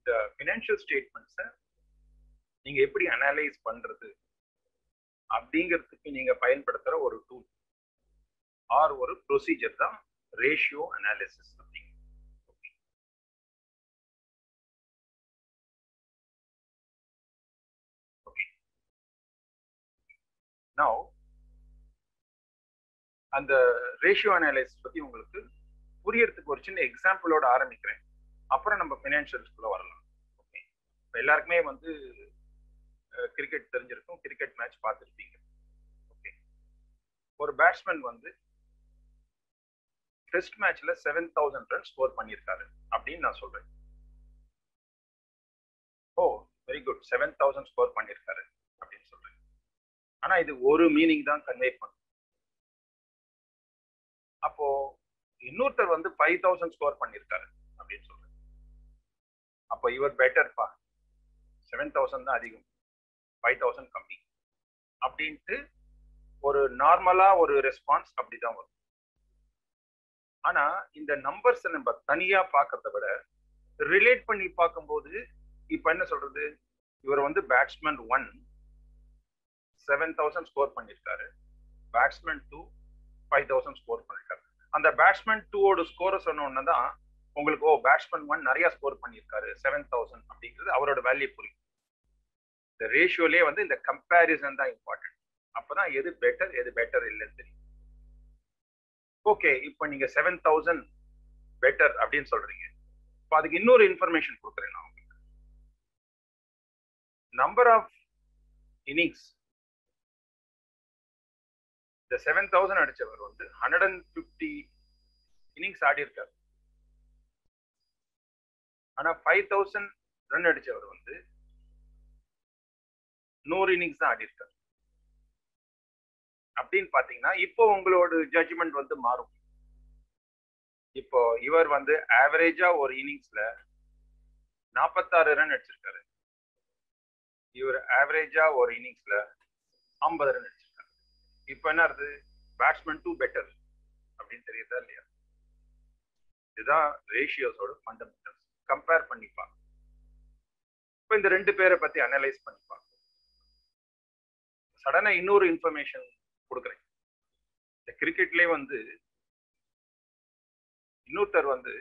இந்த ஃபினான்ஷியல் ஸ்டேட்மெண்ட்ஸை நீங்க எப்படி அனலைஸ் பண்றது அப்படிங்கிறதுக்கு நீங்க பயன்படுத்துற ஒரு டூல் ஆர் ஒரு ப்ரொசீஜர் தான் ரேஷியோ அனாலிசிஸ் அப்படிங்க. Now, அந்த ரேஷியோ அனாலிசிஸ் பத்தி உங்களுக்கு புரியறதுக்கு ஒரு சின்ன எக்ஸாம்பிளோட ஆரம்பிக்கிறேன். அப்புறம் நம்ம ஃபினான்ஷியல்ஸ்குள்ள வரலாம். ஓகே, இப்போ எல்லாருக்குமே வந்து கிரிக்கெட் தெரிஞ்சிருக்கும், கிரிக்கெட் மேட்ச் பார்த்துருப்பீங்க. ஓகே, ஒரு பேட்ஸ்மேன் வந்து டெஸ்ட் மேட்ச்ல 7000 ரன் ஸ்கோர் பண்ணியிருக்காரு அப்படின்னு நான் சொல்றேன். ஓ வெரி குட், 7000 ஸ்கோர் பண்ணியிருக்காரு அப்படின்னு சொல்றேன். ஆனா இது ஒரு மீனிங் தான் கன்வே பண்ணும். அப்போ இன்னொருத்தர் வந்து 5000 ஸ்கோர் பண்ணியிருக்காரு அப்படின்னு சொல்றேன். அப்போ இவர் பெட்டர்ப்பா, 7000 தான் அதிகம், 5000 கம்மி அப்படின்ட்டு ஒரு நார்மலா ஒரு ரெஸ்பான்ஸ் அப்படிதான் வரும். ஆனா இந்த நம்பர்ஸ் நம்ம தனியா பார்க்கறத விட ரிலேட் பண்ணி பார்க்கும்போது இப்ப என்ன சொல்றது, இவர் வந்து பேட்ஸ்மேன் 1 7000 ஸ்கோர் பண்ணியிருக்காரு, பேட்ஸ்மேன் 2 5000 ஸ்கோர் பண்ணியிருக்காரு. அந்த பேட்ஸ்மேன் 2ஓட ஸ்கோரை சொன்ன உடனே தான் உங்களுக்கு ஓ பேட்ஸ்மேன் 1 நிறைய ஸ்கோர் பண்ணியிருக்காரு 7000 அப்படிங்கிறது அவரோட வேல்யூ புரியும். இந்த ரேஷியோலே வந்து இந்த கம்பேரிசன் தான் இம்பார்ட்டன்ட். அப்பதான் எது பெட்டர் இல்லைன்னு தெரியும். ஓகே, இப்போ நீங்க 7000 பெட்டர் அப்படின்னு சொல்றீங்க. இப்போ அதுக்கு இன்னொரு இன்ஃபர்மேஷன் கொடுக்குறேன் நான் உங்களுக்கு. நம்பர் ஆஃப் இன்னிங்ஸ், இந்த 7000 அடிச்சவர் வந்து 150 இன்னிங்ஸ் ஆடி இருக்காரு. ஆனா 5000 ரன் அடிச்சவர் வந்து 100 இன்னிங்ஸ் தான் ஆடி இருக்காரு. அப்படின்னு பாத்தீங்கன்னா இப்போ உங்களோட ஜட்ஜ்மெண்ட் வந்து மாறும். இப்போ இவர் வந்து ஆவரேஜா ஒரு இன்னிங்ஸ்ல 46 ரன் அடிச்சிருக்காரு, இவர் ஆவரேஜா ஒரு இன்னிங்ஸ்ல 50 ரன் அடிச்சிருக்காரு. இப்போ என்ன ஆகுது, பேட்ஸ்மேன் 2 பெட்டர் அப்படின்னு தெரியுதா இல்லையா? இதுதான் ரேஷியோஸோட ஃபண்டமெண்டல்ஸ். கம்பேர் பண்ணிப்பாங்க. இப்போ இந்த ரெண்டு பேரை பத்தி அனலைஸ் பண்ணிப்பாங்க. சடனா இன்னொரு இன்ஃபர்மேஷன் கொடுக்குறேன். இந்த கிரிக்கெட்லேயே வந்து இன்னொருத்தர் வந்து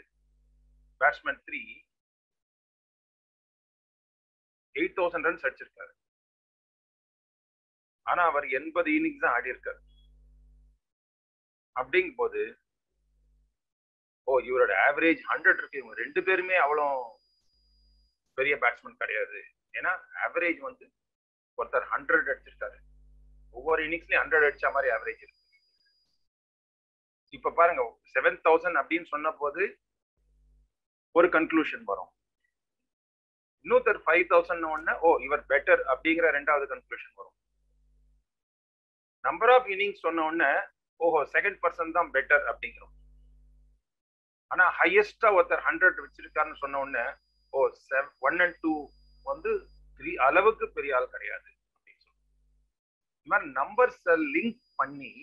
பேட்ஸ்மேன் 3 8000 ரன்ஸ் அடிச்சிருக்காரு. ஆனா அவர் 80 இன்னிங்ஸ் தான் ஆடி இருக்காரு. அப்படிங்கும் போது ஓ இவரோட ஆவரேஜ் 100 இருக்கு. இவங்க ரெண்டு பேருமே அவ்வளோ பெரிய பேட்ஸ்மேன் கிடையாது. ஏன்னா ஆவரேஜ் வந்து ஒருத்தர் 100 அடிச்சிருக்காரு, ஒவ்வொரு இன்னிங்ஸ்லயும் 100 அடிச்ச மாதிரி ஆவரேஜ் இருக்கு. இப்ப பாருங்க 7000 அப்படின்னு சொன்ன போது ஒரு கன்க்ளூஷன் வரும். இன்னொருத்தர் 5000 ஒன்னு ஓ இவர் பெட்டர் அப்படிங்கிற ரெண்டாவது கன்க்ளூஷன் வரும். நம்பர் ஆஃப் இன்னிங்ஸ் சொன்ன உடனே ஓஹோ செகண்ட் பர்சன் தான் பெட்டர் அப்படிங்கிறோம். ஆனா ஹையஸ்டா ஒருத்தர் 100 வச்சிருக்காருன்னு சொன்ன உடனே ஓ 1 and 2 வந்து 3 அளவுக்கு பெரிய ஆள் கிடையாது அப்படின்னு சொல்லுவோம். இந்த மாதிரி நம்பர்ஸை லிங்க் பண்ணி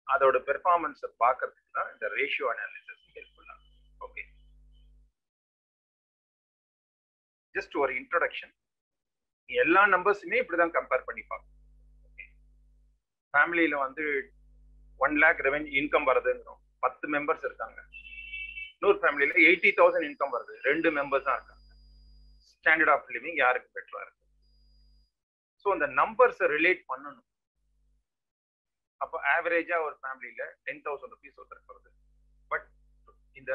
அதோட பெர்ஃபார்மன்ஸை பார்க்கறதுக்கு தான் இந்த ரேஷியோ அனாலிசிஸ் ஹெல்ப்ஃபுல்லா. ஓகே, ஜஸ்ட் ஒரு இன்ட்ரோடக்ஷன். எல்லா நம்பர்ஸுமே இப்படிதான் கம்பேர் பண்ணி பார்க்கணும். ஃபேமிலியில வந்து 1 lakh ரெவென்யூ இன்கம் வருதுங்கிறோம், 10 மெம்பர்ஸ் இருக்காங்க. இன்னொரு ஃபேமிலியில 80,000 இன்கம் வருது, 2 மெம்பர்ஸ் தான் இருக்காங்க. ஸ்டாண்டர்ட் ஆஃப் லிவிங் யாருக்கு பெட்டரா இருக்கு? ஸோ அந்த நம்பர்ஸை ரிலேட் பண்ணணும். அப்போ ஆவரேஜா ஒரு ஃபேமிலியில 10,000 rupees ஒருத்தருக்கு வருது. பட் இந்த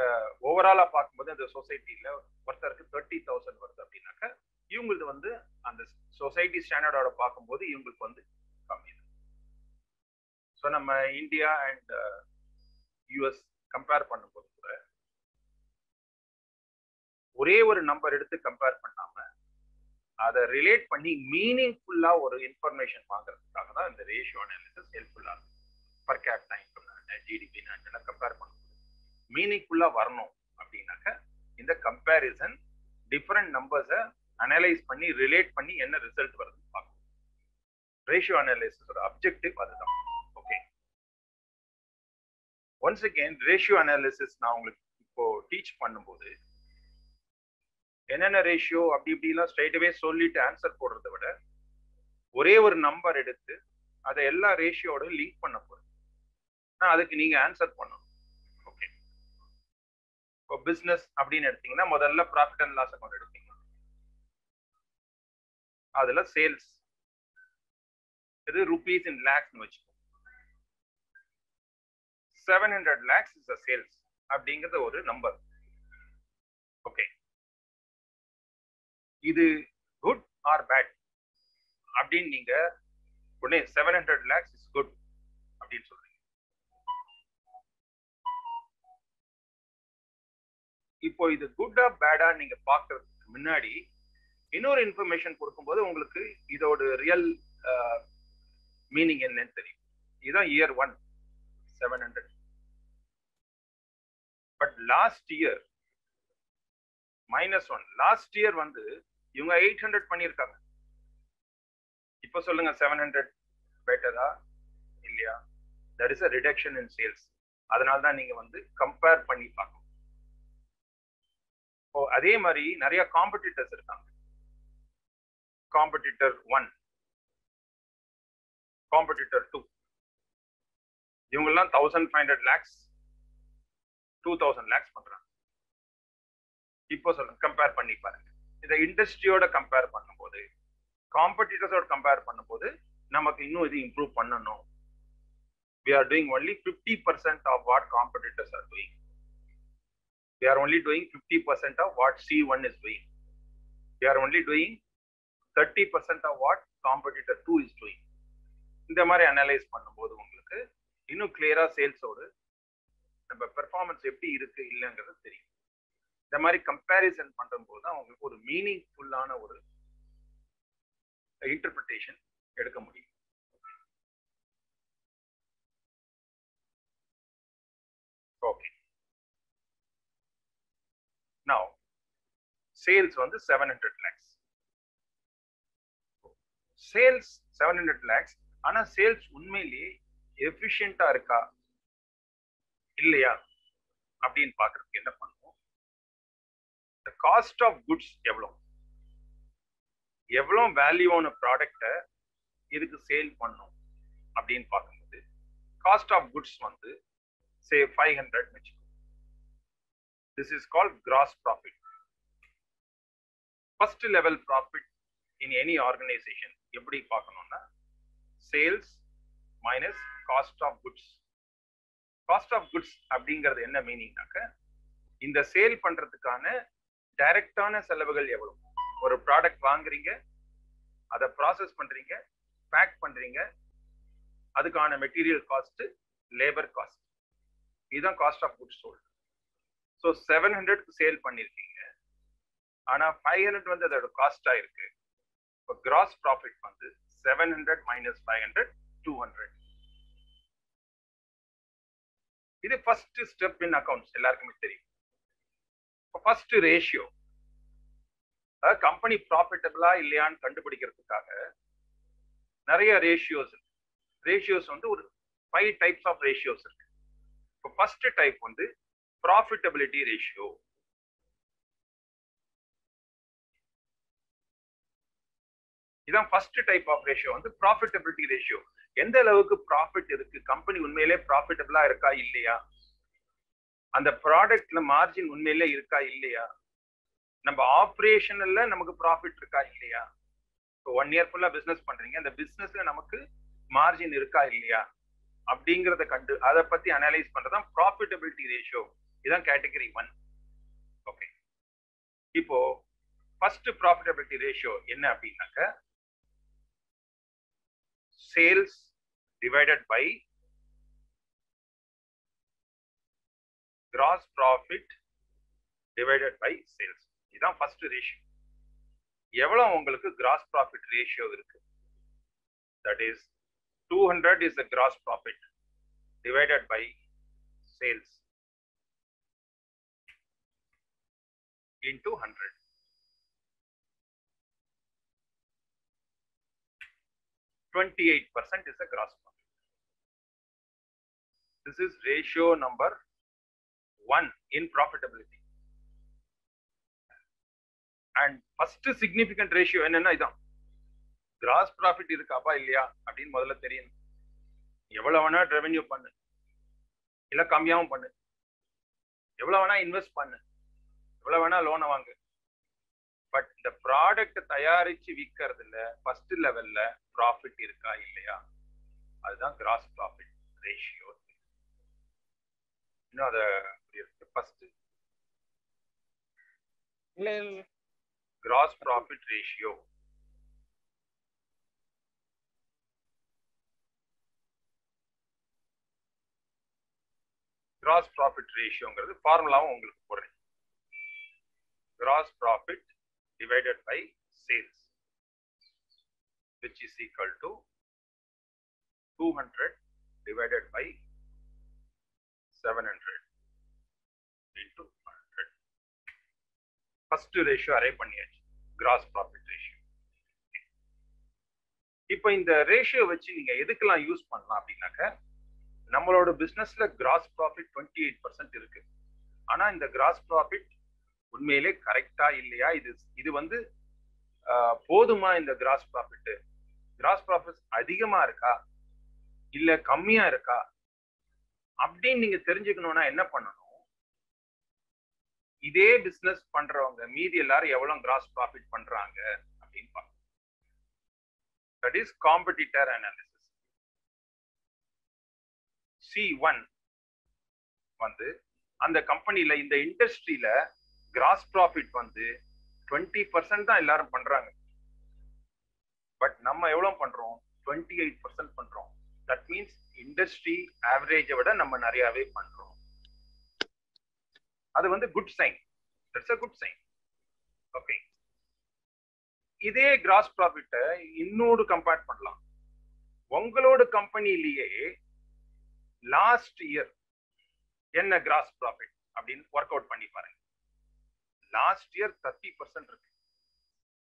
ஓவராலா பார்க்கும்போது அந்த சொசைட்டில ஒருத்தருக்கு 30,000 வருது அப்படின்னாக்க இவங்களுக்கு வந்து அந்த சொசைட்டி ஸ்டாண்டர்டோட பார்க்கும்போது இவங்களுக்கு வந்து கம்மி. ஸோ நம்ம இந்தியா அண்ட் யூஎஸ் கம்பேர் பண்ணும்போது கூட ஒரே ஒரு நம்பர் எடுத்து கம்பேர் பண்ணாம அதை ரிலேட் பண்ணி மீனிங்ஃபுல்லா ஒரு இன்ஃபர்மேஷன் வாங்குறதுக்காக தான் இந்த ரேஷியோ அனாலிசிஸ் ஹெல்ப்ஃபுல்லா இருக்கும். Per capita income, GDP compare பண்ணும்போது மீனிங்ஃபுல்லா வரணும் அப்படின்னாக்க இந்த கம்பேரிசன் டிஃபரெண்ட் நம்பர்ஸை அனலைஸ் பண்ணி ரிலேட் பண்ணி என்ன ரிசல்ட் வருதுன்னு பார்க்கணும். ரேஷியோ அனாலிசிஸோட அப்ஜெக்டிவ் அதுதான். Okay, once again ratio analysis நான் உங்களுக்கு இப்போ டீச் பண்ணும்போது என்னென்ன ரேஷியோ அப்படி இப்படிலாம் ஸ்ட்ரைட்அவே சொல்லிட்டு ஆன்சர் போடுறதை விட ஒரே ஒரு நம்பர் எடுத்து அதை எல்லா ரேஷியோட லிங்க் பண்ண போறேன். அதுக்கு நீங்க ஆன்சர் பண்ணணும். ஓகே, இப்போ பிசினஸ் அப்படின்னு எடுத்தீங்கன்னா முதல்ல ப்ராஃபிட் அண்ட் லாஸ் அக்கௌண்ட் எடுப்பீங்க. அதுல சேல்ஸ் இது rupees in lakhs வச்சுக்கோ. 700 lakhs is the sales அப்படிங்கிறது ஒரு நம்பர். ஓகே, இது குட் ஆர் பேட் அப்படின்னு நீங்க உடனே 700 lakhs is good அப்படின்னு சொல்றீங்க. இப்போ இது குட்டா பேடா நீங்க பாக்குறதுக்கு முன்னாடி இன்னொரு இன்ஃபர்மேஷன் கொடுக்கும்போது உங்களுக்கு இதோட ரியல் மீனிங் என்னன்னு தெரியும். இதுதான் year 1 700. But last year -1. Last year வந்து இவங்க 800 பண்ணியிருக்காங்க. இப்போ சொல்லுங்க 700 பெட்டரா இல்லையா? there is a reduction in sales. அதனால தான் நீங்க வந்து கம்பேர் பண்ணி பார்க்கணும். அதே மாதிரி நிறைய காம்படிட்டர்ஸ் இருக்காங்க. காம்படிட்டர் 1, காம்படிட்டர் 2, இவங்கெல்லாம் 1500 lakhs 2000 lakhs பண்றாங்க. இப்போ சொல்லுங்க, கம்பேர் பண்ணி பாருங்க. இதை இண்டஸ்ட்ரியோட கம்பேர் பண்ணும்போது, காம்படிட்டர்ஸோட கம்பேர் பண்ணும்போது நமக்கு இன்னும் இது இம்ப்ரூவ் பண்ணணும். we are doing only 50% of what competitors are doing. We are only doing 50% of what C1 is doing. We are only doing 30% of what competitor 2 is doing. இந்த மாதிரி அனலைஸ் பண்ணும்போது உங்களுக்கு இன்னும் கிளியரா சேல்ஸோடு நம்ம பெர்ஃபார்மன்ஸ் எப்படி இருக்கு இல்லைங்கிறது தெரியும். இந்த மாதிரி கம்பேரிசன் பண்ணும்போது தான் உங்களுக்கு ஒரு மீனிங்ஃபுல்லான ஒரு இன்டர்பிரிட்டேஷன் எடுக்க முடியும். ஓகே, நவ் சேல்ஸ் வந்து 700 lakhs. Sales 700 lakhs. ஆனா சேல்ஸ் உண்மையிலேயே எஃபிஷியண்டா இருக்கா இல்லையா அப்படின்னு பாக்குறதுக்கு என்ன பண்ணுவோம்? the cost of goods எவ்வளவு வேல்யூவான ப்ராடக்ட இதுக்கு சேல் பண்ணும் அப்படின்னு பார்க்கும்போது காஸ்ட் ஆஃப் குட்ஸ் வந்து say 500 வச்சுக்கோ. this is called gross profit. first level profit in any organization எப்படி பார்க்கணும்னா sales minus cost of goods. Cost of goods அப்படிங்கிறது என்ன மீனிங்னாக்க, இந்த சேல் பண்றதுக்கான டைரக்டான செலவுகள் எவ்வளவு. ஒரு ப்ராடக்ட் வாங்குறீங்க, அதை ப்ராசஸ் பண்றீங்க, பேக் பண்றீங்க, அதுக்கான மெட்டீரியல் காஸ்ட், லேபர் காஸ்ட், இதுதான் cost of goods sold. So 700க்கு சேல் பண்ணிருக்கீங்க, ஆனா 500 வந்து அதோட காஸ்டா இருக்கு. இப்போ கிராஸ் ப்ராஃபிட் வந்து 700 minus 500 200. இது ஃபர்ஸ்ட் ஸ்டெப் இன் அக்கவுண்ட்ஸ், எல்லாருக்குமே தெரியும். ஃபர்ஸ்ட் ரேஷியோ, அதாவது கம்பெனி ப்ராஃபிட்டபிளா இல்லையான்னு கண்டுபிடிக்கிறதுக்காக நிறைய ரேஷியோஸ் இருக்கு. ரேஷியோஸ் வந்து ஒரு 5 டைப்ஸ் ஆஃப் ரேஷியோஸ் இருக்கு. இப்போ ஃபர்ஸ்ட் டைப் வந்து ப்ராஃபிட்டபிலிட்டி ரேஷியோ. இதான் ஃபர்ஸ்ட் டைப் ஆஃப் ரேஷியோ வந்து ப்ராஃபிட்டபிலிட்டி ரேஷியோ. எந்த அளவுக்கு ப்ராஃபிட் இருக்கு, கம்பெனி உண்மையிலே ப்ராஃபிட்டபிளா இருக்கா இல்லையா, அந்த ப்ராடக்ட்ல மார்ஜின் உண்மையிலே இருக்கா இல்லையா, நம்ம ஆப்ரேஷனல்ல நமக்கு ப்ராஃபிட் இருக்கா இல்லையா. இப்போ 1 year ஃபுல்லா பிசினஸ் பண்றீங்க, அந்த பிசினஸ்ல நமக்கு மார்ஜின் இருக்கா இல்லையா அப்படிங்கிறத கண்டு அதை பத்தி அனலைஸ் பண்றதுதான் ப்ராஃபிட்டபிலிட்டி ரேஷியோ. இதான் கேட்டகரி 1. ஓகே, இப்போ ஃபர்ஸ்ட் ப்ராஃபிட்டபிலிட்டி ரேஷியோ என்ன அப்படின்னாக்க, sales divided by gross profit divided by sales. இதுதான் ஃபர்ஸ்ட் ரேஷியோ. எவ்வளவு உங்களுக்கு கிராஸ் ப்ராஃபிட் ரேஷியோ இருக்கு, that is 200 is the gross profit divided by sales into 100. 28% is the gross profit. This is ratio number 1 in profitability. And first significant ratio என்னன்னா இதான், gross profit இருக்காப்பா இல்லையா அப்படின்னு முதல்ல தெரியணும். எவ்வளவு வேணா ரெவென்யூ பண்ணு, இல்ல கம்மியாவும் பண்ணு, எவ்வளவு வேணா இன்வெஸ்ட் பண்ணு, எவ்வளவு வேணா லோனை வாங்கு, பட் இந்த ப்ராடக்ட் தயாரிச்சு விற்கிறதுல ஃபர்ஸ்ட் லெவல்ல ப்ராஃபிட் இருக்கா இல்லையா, அதுதான் கிராஸ் ப்ராஃபிட் ரேஷியோ. இன்னும் அதை first gross profit ratio. Gross profit ரேஷியோங்கிறது ஃபார்முலாவும் உங்களுக்கு போடுறேன். Gross profit divided by sales, which is equal to 200 divided by 700 into 100. First ratio array பண்ணியாச்சு, gross profit ratio. இப்போ இந்த ரேஷியோ வச்சு நீங்க எதுக்கெல்லாம் யூஸ் பண்ணலாம் அப்படின்னாக்க, நம்மளோட பிசினஸ்ல கிராஸ் ப்ராஃபிட் 28% இருக்கு. ஆனா இந்த கிராஸ் ப்ராஃபிட் உண்மையிலே கரெக்டா இல்லையா, இது வந்து போதுமா, இந்த கிராஸ் ப்ராஃபிட் அதிகமா இருக்கா இல்ல கம்மியா இருக்கா அப்படின்னு நீங்க தெரிஞ்சுக்கணும்னா என்ன பண்ணணும், இதே பிசினஸ் பண்றவங்க மீதி எல்லாரும் எவ்வளவு கிராஸ் ப்ராஃபிட் பண்றாங்க அப்படின்னு பார்க்கணும். That is competitor analysis. C1 வந்து அந்த கம்பெனில இந்த இண்டஸ்ட்ரியில கிராஸ் ப்ராஃபிட் வந்து 20% தான் எல்லாரும் பண்றாங்க. பட் நம்ம எவ்வளவு பண்றோம், 28% பண்றோம். தட் மீன்ஸ் இண்டஸ்ட்ரி ஆவரேஜை விட நம்ம நிறையவே பண்றோம். அது வந்து good sign. That's a good sign. Okay, இதே கிராஸ் ப்ராஃபிட்டை இன்னொரு கம்பேர் பண்ணலாம். உங்களோட கம்பெனிலேயே லாஸ்ட் இயர் என்ன கிராஸ் ப்ராஃபிட் அப்படின்னு ஒர்க் அவுட் பண்ணி பாருங்க. லாஸ்ட் இயர் 30% இருக்கு.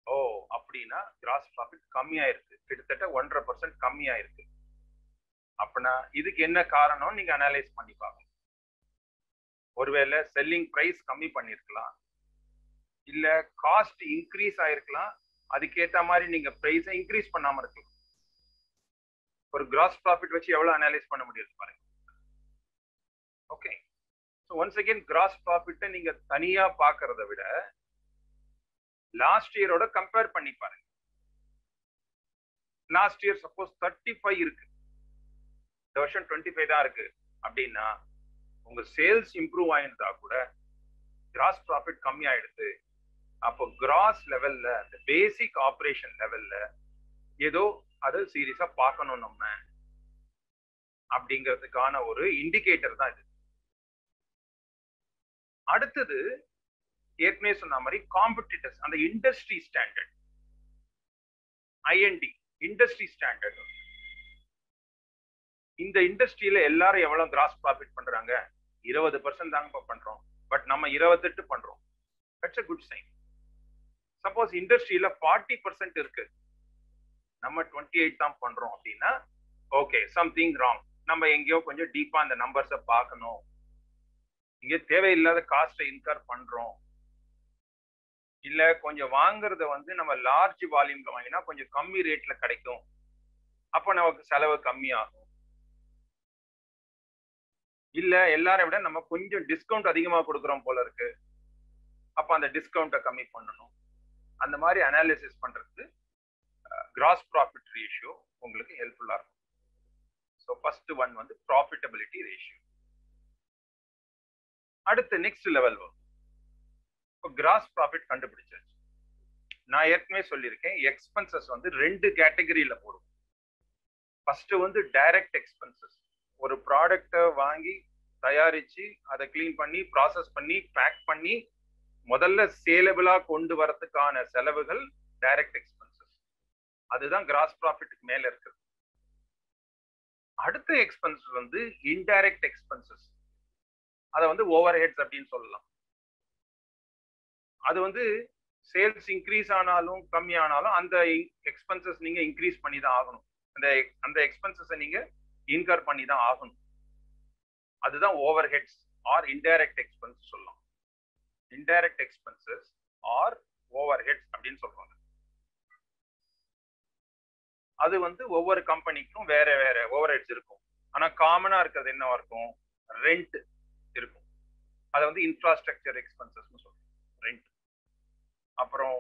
ஓ, அப்படின்னா கிராஸ் ப்ராஃபிட் கம்மியா இருக்கு, கிட்டத்தட்ட 1.5% கம்மியா இருக்கு. அப்படின்னா இதுக்கு என்ன காரணம் நீங்க அனலைஸ் பண்ணி பார்க்கணும். ஒருவேளை செல்லிங் பிரைஸ் கம்மி பண்ணிருக்கலாம், இல்ல காஸ்ட் இன்க்ரீஸ் ஆயிருக்கலாம், அதுக்கேற்ற மாதிரி நீங்க பிரைஸை இன்க்ரீஸ் பண்ணாம இருக்கலாம். ஒரு கிராஸ் ப்ராஃபிட் வச்சு எவ்வளவு அனலைஸ் பண்ண முடியும் பாருங்க. Okay, so once again gross ப்ராஃபிட்டை நீங்க தனியா பார்க்கறத விட லாஸ்ட் இயரோட கம்பேர் பண்ணி பாருங்க. லாஸ்ட் இயர் சப்போஸ் 35 இருக்கு, இந்த வருஷம் 25 தான் இருக்கு அப்படின்னா உங்க சேல்ஸ் இம்ப்ரூவ் ஆயிருந்தா கூட கிராஸ் ப்ராஃபிட் கம்மி ஆயிடுது. அப்போ கிராஸ் லெவல்ல, அந்த பேசிக் ஆபரேஷன் லெவல்ல ஏதோ அது சீரியஸா பார்க்கணும் நம்ம அப்படிங்கிறதுக்கான ஒரு இண்டிகேட்டர் தான் இது. அடுத்தது ஏற்கனவே சொன்ன மாதிரி காம்படிட்டர்ஸ், அந்த industry standard, IND industry standard. இந்த இண்டஸ்ட்ரியில எல்லாரும் எவ்வளவு கிராஸ் ப்ராஃபிட் பண்றாங்க, 20% தாங்க பண்றோம், பட் நம்ம 28 பண்றோம். That's a good sign. Suppose இண்டஸ்ட்ரியில 40% இருக்கு, நம்ம 28 தான் பண்றோம் அப்படின்னா ஓகே, சம்திங் ராங். நம்ம எங்கேயோ கொஞ்சம் டீப்பா அந்த நம்பர்ஸை பார்க்கணும். இங்க தேவையில்லாத காஸ்ட்டை இன்கர் பண்றோம், இல்ல கொஞ்சம் வாங்குறத வந்து நம்ம லார்ஜ் வால்யூம்ல வாங்கினா கொஞ்சம் கம்மி ரேட்ல கிடைக்கும், அப்ப நமக்கு செலவு கம்மியாகும். இல்ல எல்லாரை விட நம்ம கொஞ்சம் டிஸ்கவுண்ட் அதிகமா கொடுக்குறோம் போல இருக்கு, அப்ப அந்த டிஸ்கவுண்ட்டை கம்மி பண்ணணும். அந்த மாதிரி அனாலிசிஸ் பண்றதுக்கு கிராஸ் ப்ராஃபிட் ரேஷியோ உங்களுக்கு ஹெல்ப்ஃபுல்லா இருக்கும். ஸோ ஃபர்ஸ்ட் ஒன் வந்து ப்ராஃபிட்டபிலிட்டி ரேஷியோ. அடுத்து நெக்ஸ்ட் லெவல் வரும். இப்போ கிராஸ் ப்ராஃபிட் கண்டுபிடிச்சாச்சு. நான் ஏற்கனவே சொல்லியிருக்கேன், எக்ஸ்பென்சஸ் வந்து 2 கேட்டகரியில போடும். ஃபர்ஸ்ட் வந்து டைரக்ட் எக்ஸ்பென்சஸ். ஒரு ப்ராடக்டை வாங்கி தயாரிச்சு அதை கிளீன் பண்ணி ப்ராசஸ் பண்ணி பேக் பண்ணி முதல்ல சேலபிளா கொண்டு வரதுக்கான செலவுகள் டைரக்ட் எக்ஸ்பென்சஸ். அதுதான் கிராஸ் ப்ராஃபிட்டுக்கு மேல இருக்குது. அடுத்த எக்ஸ்பென்சஸ் வந்து இன்டைரக்ட் எக்ஸ்பென்சஸ். அதை வந்து ஓவர் ஹெட்ஸ் அப்படின்னு சொல்லலாம். அது வந்து சேல்ஸ் இன்க்ரீஸ் ஆனாலும் கம்மி ஆனாலும் அந்த எக்ஸ்பென்சஸ் நீங்க இன்க்ரீஸ் பண்ணி தான் ஆகணும். அந்த எக்ஸ்பென்சஸை நீங்க இன்கர் பண்ணி தான் ஆகணும். அதுதான் overheads or indirect expense சொல்லலாம். Indirect expenses or overheads அப்படின்னு சொல்றாங்க. அது வந்து ஒவ்வொரு கம்பெனிக்கும் வேற வேற ஓவர் ஹெட்ஸ் இருக்கும். ஆனா காமனா இருக்கிறது என்னவா இருக்கும்? ரெண்ட் இருக்கும். அதை வந்து இன்ஃப்ராஸ்ட்ரக்சர் எக்ஸ்பென்சஸ் சொல்றோம், ரெண்ட். அப்புறம்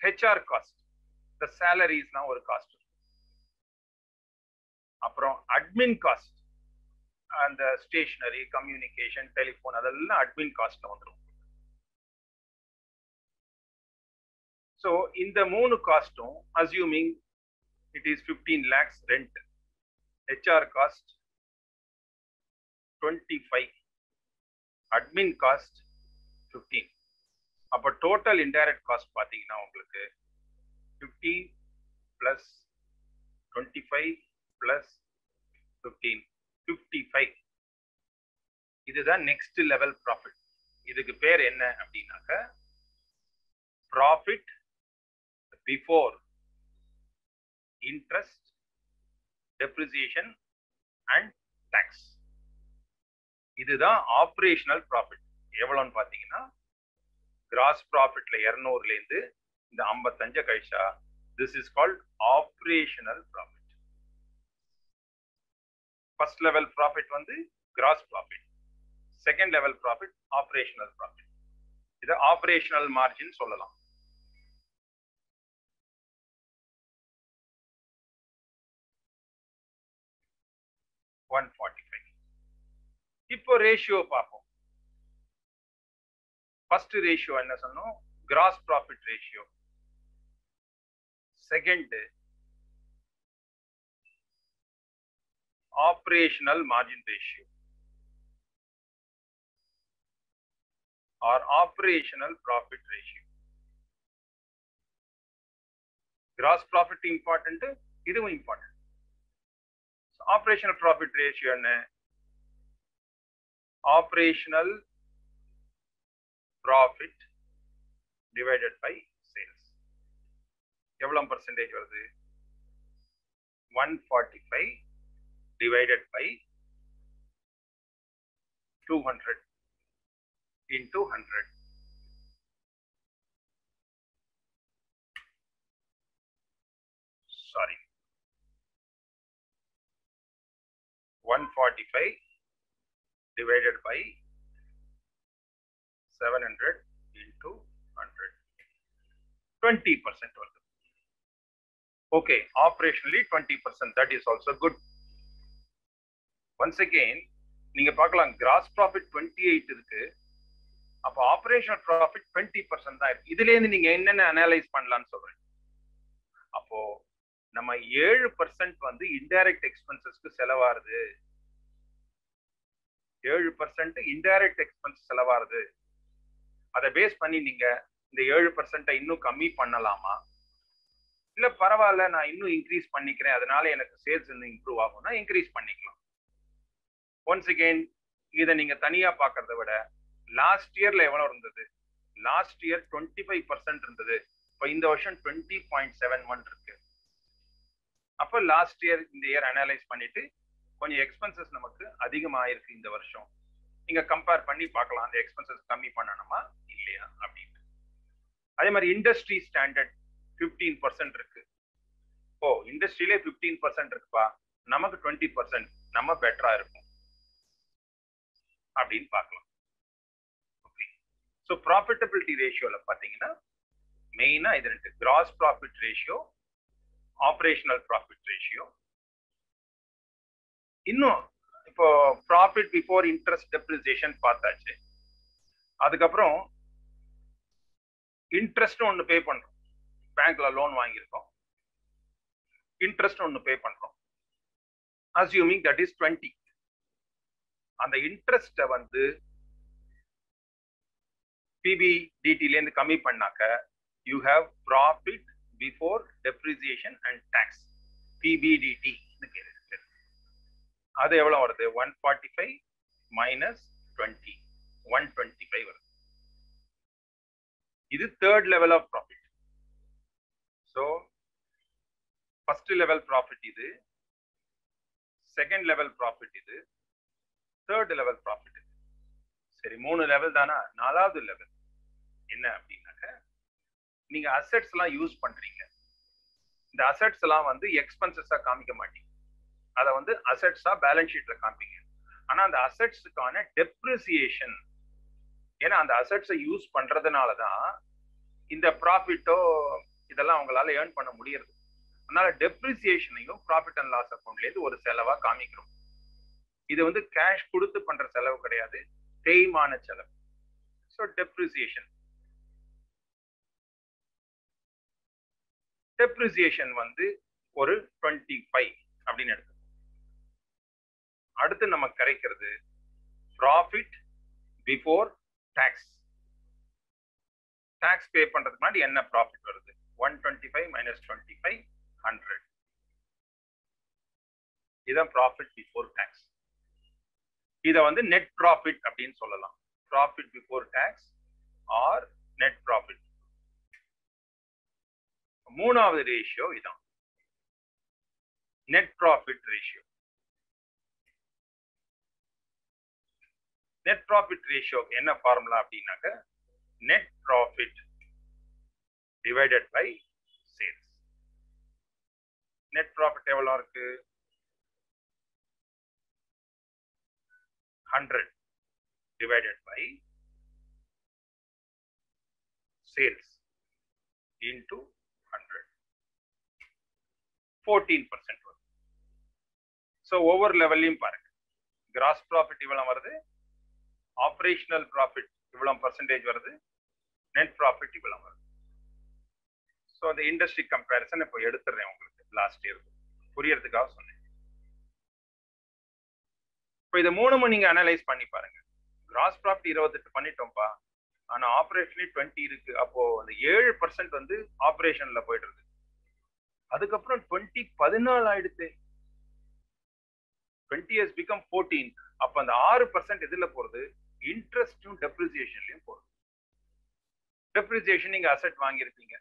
ஹெச்ஆர் காஸ்ட், இந்த சேலரிஸ்லாம் ஒரு காஸ்ட். அப்புறம் அட்மின் காஸ்ட், அந்த ஸ்டேஷனரி, கம்யூனிகேஷன், டெலிஃபோன், அதெல்லாம் அட்மின் காஸ்ட்ல வந்துடும். ஸோ இந்த 3 காஸ்டும் assuming it is 15 lakhs rent, HR cost 25, admin cost 15. அப்போ டோட்டல் இன்டைரக்ட் காஸ்ட் பார்த்தீங்கன்னா உங்களுக்கு 15 பிளஸ் 25 பிளஸ் 15, 55. இதுதான் நெக்ஸ்ட் லெவல் ப்ராஃபிட். இதுக்கு பேர் என்ன அப்படின்னாக்க profit before interest, depreciation and tax. இதுதான் ஆப்ரேஷனல் ப்ராஃபிட். எவ்வளோன்னு பார்த்தீங்கன்னா கிராஸ் ப்ராஃபிட்ல 200ல இருந்து இந்த 55 கழிச்சா this is called operational profit. First level profit வந்து gross profit, second level profit operational profit. இதை ஆப்ரேஷனல் மார்ஜின் சொல்லலாம். இப்போ ரேஷியோ பார்ப்போம். ஃபர்ஸ்ட் ரேஷியோ என்ன சொன்னோம்? Gross profit ratio. Second operational margin ratio or operational profit ratio. Gross profit important, இதுவும் important. So, operational profit ratio என்ன? Operational profit divided by sales. எவ்வளவு percentage வருது? 145 divided by 200 into 100. Sorry. 145 divided by 700 into 100. 20% வருது. Okay, operationally 20%. That is also good. Once again, நீங்க பார்க்கலாம் gross profit 28 இருக்கு. அப்போ operational profit 20% தான் இருக்கு. இதுல இருந்து நீங்க என்னென்ன அனலைஸ் பண்ணலாம்னு சொல்றேன். அப்போ நம்ம 7% வந்து இன்டைரக்ட் எக்ஸ்பென்சஸ்க்கு செலவாகுது. 7% இன்டைரக்ட் எக்ஸ்பென்ஸ் செலவாகுது. அதை பேஸ் பண்ணி நீங்க இந்த 7% இன்னும் கம்மி பண்ணலாமா, இல்ல பரவாயில்ல நான் இன்னும் இன்க்ரீஸ் பண்ணிக்கிறேன், அதனால எனக்கு சேல்ஸ் இன்னும் இம்ப்ரூவ் ஆகும்னா இன்க்ரீஸ் பண்ணிக்கலாம். ஒன்ஸ் அகெயின் இதை நீங்க தனியா பாக்குறத விட லாஸ்ட் இயர்ல எவ்வளவு இருந்தது? லாஸ்ட் இயர் 25% இருந்தது. இப்போ இந்த வருஷம் 20.71 இருக்கு. அப்போ லாஸ்ட் இயர் இந்த இயர் அனலைஸ் பண்ணிட்டு கொஞ்சம் எக்ஸ்பென்சஸ் நமக்கு அதிகமாயிருக்கு இந்த வருஷம், நீங்க கம்பேர் பண்ணி பார்க்கலாம் அந்த எக்ஸ்பென்சஸ் கம்மி பண்ணணுமா இல்லையா அப்படின்னு. அதே மாதிரி இண்டஸ்ட்ரி ஸ்டாண்டர்ட் 15% இருக்கு. ஓ இண்டஸ்ட்ரியிலே 15% இருக்குப்பா, நமக்கு 20% நம்ம பெட்டரா இருக்கும் அப்படின்னு பார்க்கலாம். ஓகே, ஸோ ப்ராஃபிட்டபிலிட்டி ரேஷியோல பார்த்தீங்கன்னா மெயினா இது ரெண்டு, cross profit ratio, operational profit ratio. இன்னும் இப்போ ப்ராஃபிட் பிஃபோர் இன்ட்ரெஸ்ட் டெப்ரிசியேஷன் பார்த்தாச்சு. அதுக்கப்புறம் இன்ட்ரெஸ்ட் ஒன்று பே பண்றோம், பேங்க்ல லோன் வாங்கியிருக்கோம், இன்ட்ரெஸ்ட் ஒன்று பே பண்றோம், அசியூமிங் தட் இஸ் 20. அந்த இன்ட்ரெஸ்ட்டை வந்து பிபிடிடில இருந்து கம்மி பண்ணாக்க you have profit before depreciation and tax, PBDT. அது எவ்வளவு வருது? 145 minus 20, 125 வருது. இது third level of profit. So first level profit இது, செகண்ட் லெவல் ப்ராஃபிட் இது, தேர்ட் லெவல் ப்ராஃபிட் இது. சரி, 3 லெவல் தானா? 4வது லெவல் என்ன அப்படின்னாக்க நீங்க அசெட்ஸ் எல்லாம் யூஸ் பண்றீங்க. இந்த அசெட்ஸ் எல்லாம் வந்து எக்ஸ்பென்சஸா காமிக்க மாட்டீங்க. அதை வந்து அசெட்ஸா பேலன்ஸ் ஷீட்ல காமிப்பீங்க. ஆனா அந்த அசெட்ஸுக்கான டெப்ரிசியேஷன், ஏன்னா அந்த அசெட்ஸை யூஸ் பண்றதுனாலதான் இந்த ப்ராஃபிட்டோ இதெல்லாம் அவங்களால ஏர்ன் பண்ண முடியறது. அதனால டெப்ரிசியேஷனையும் ப்ராஃபிட் அண்ட் லாஸ் அக்கௌண்ட்ல இருந்து ஒரு செலவா காமிக்கிறோம். இது வந்து கேஷ் கொடுத்து பண்ற செலவு கிடையாது, தேய்மான செலவு. ஸோ டெப்ரிசியேஷன் வந்து ஒரு 25 அப்படின்னு எடுத்து அடுத்து நம்ம கிடைக்கிறது profit before tax. Tax pay பண்றதுக்கு முன்னாடி என்ன ப்ராஃபிட் வருது? 125 minus 25 100. இதான் ப்ராஃபிட் பிஃபோர் டாக்ஸ். இத வந்து நெட் ப்ராஃபிட் அப்படின்னு சொல்லலாம். Profit before tax or net profit. மூணாவது ரேஷியோ இதான், net profit ratio. Net profit ratio என்ன ஃபார்முலா அப்படின்னாக்க net profit divided by sales. நெட் ப்ராஃபிட் எவ்வளவு இருக்கு? 100 divided by sales into 100, 14% வருது. ஸோ ஒவ்வொரு லெவல்லையும் பாருங்க, கிராஸ் ப்ராஃபிட் இவ்வளவு வருது, ஆப்ரேஷனல் ப்ராஃபிட் இவ்வளவு பர்சன்டேஜ் வருது, நெட் ப்ராஃபிட் இவ்வளவு வருது. ஸோ அந்த இண்டஸ்ட்ரி கம்பேரிசன் இப்போ எடுத்துடுறேன் உங்களுக்கு, லாஸ்ட் இயர் புரியறதுக்காக சொன்னேன். இப்போ இதை மூணுமும் நீங்க அனலைஸ் பண்ணி பாருங்க. கிராஸ் ப்ராஃபிட் 28 பண்ணிட்டோம்ப்பா, ஆனா ஆப்ரேஷன்ல 20 இருக்கு. அப்போ அந்த 7% வந்து ஆப்ரேஷன்ல போயிட்டு இருக்கு. அதுக்கப்புறம் 20 14 ஆயிடுச்சு, 20 has become 14. அப்ப அந்த 6% எதுல போறது? இன்ட்ரெஸ்டும் டெப்ரிசியேஷன்லயும் போறது. டெப்ரிசியேஷன் நீங்க அசெட் வாங்கியிருப்பீங்க,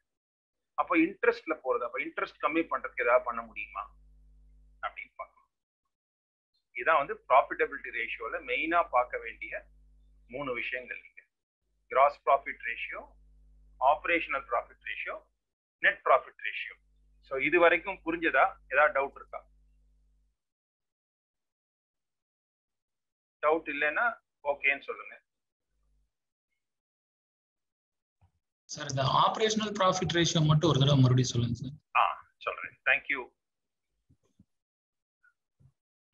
அப்ப இன்ட்ரெஸ்ட்ல போறது. அப்ப இன்ட்ரெஸ்ட் கம்மி பண்றதுக்கு ஏதாவது பண்ண முடியுமா அப்படின்னு பார்க்கலாம். இதான் வந்து ப்ராஃபிட்டபிலிட்டி ரேஷியோல மெயினா பார்க்க வேண்டிய 3 விஷயங்கள். நீங்க cross profit ratio, operational profit ratio, net profit ratio. So இது வரைக்கும் புரிஞ்சதா? ஏதாவது டவுட் இருக்கா? டவுட் இல்லைன்னா ஓகேன்னு சொல்லுங்க. சார் இந்த ஆபரேஷனல் ப்ராஃபிட் ரேஷியோ மட்டும் ஒரு தடவை மறுபடியும் சொல்லுங்க சார். சொல்றேன். தேங்க்யூ.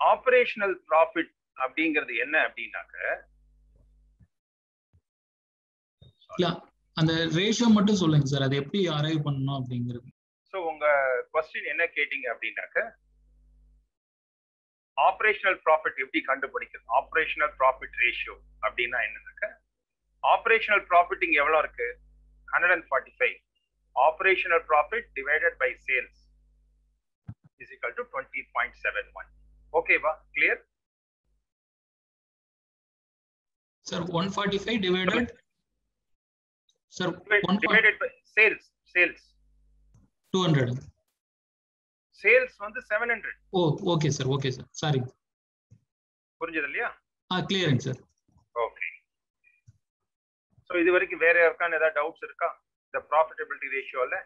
ஆபரேஷனல் ப்ராஃபிட் அப்படிங்கிறது என்ன அப்படின்னாக்க, அந்த ரேஷியோ மட்டும் சொல்லுங்க சார், அது எப்படி அரைவ் பண்ணணும் அப்படிங்கிறது. சோ உங்க क्वेश्चन என்ன கேட்டிங்க அப்படின்னாக்க, ஆபரேஷனல் ப்ராஃபிட் எப்படி கண்டுபிடிக்கிறது? ஆபரேஷனல் ப்ராஃபிட் ரேஷியோ அப்படின்னா என்னன்னாக்க, ஆபரேஷனல் ப்ராஃபிட் இங்க எவ்வளவு இருக்கு? 145. Operational profit divided by sales is equal to 20.71. ஓகேவா? Clear sir? 145 divided sir divided by sales. 200. Sales வந்து 700. Okay sir, okay sir, sorry. புரிஞ்சது இல்லையா? Clearing sir. ஓகே. சோ இது வரைக்கும் வேற யாருக்கான ஏதாவது டவுட்ஸ் இருக்கா இந்த ப்ராஃபிட்டபிலிட்டி ரேஷியோல?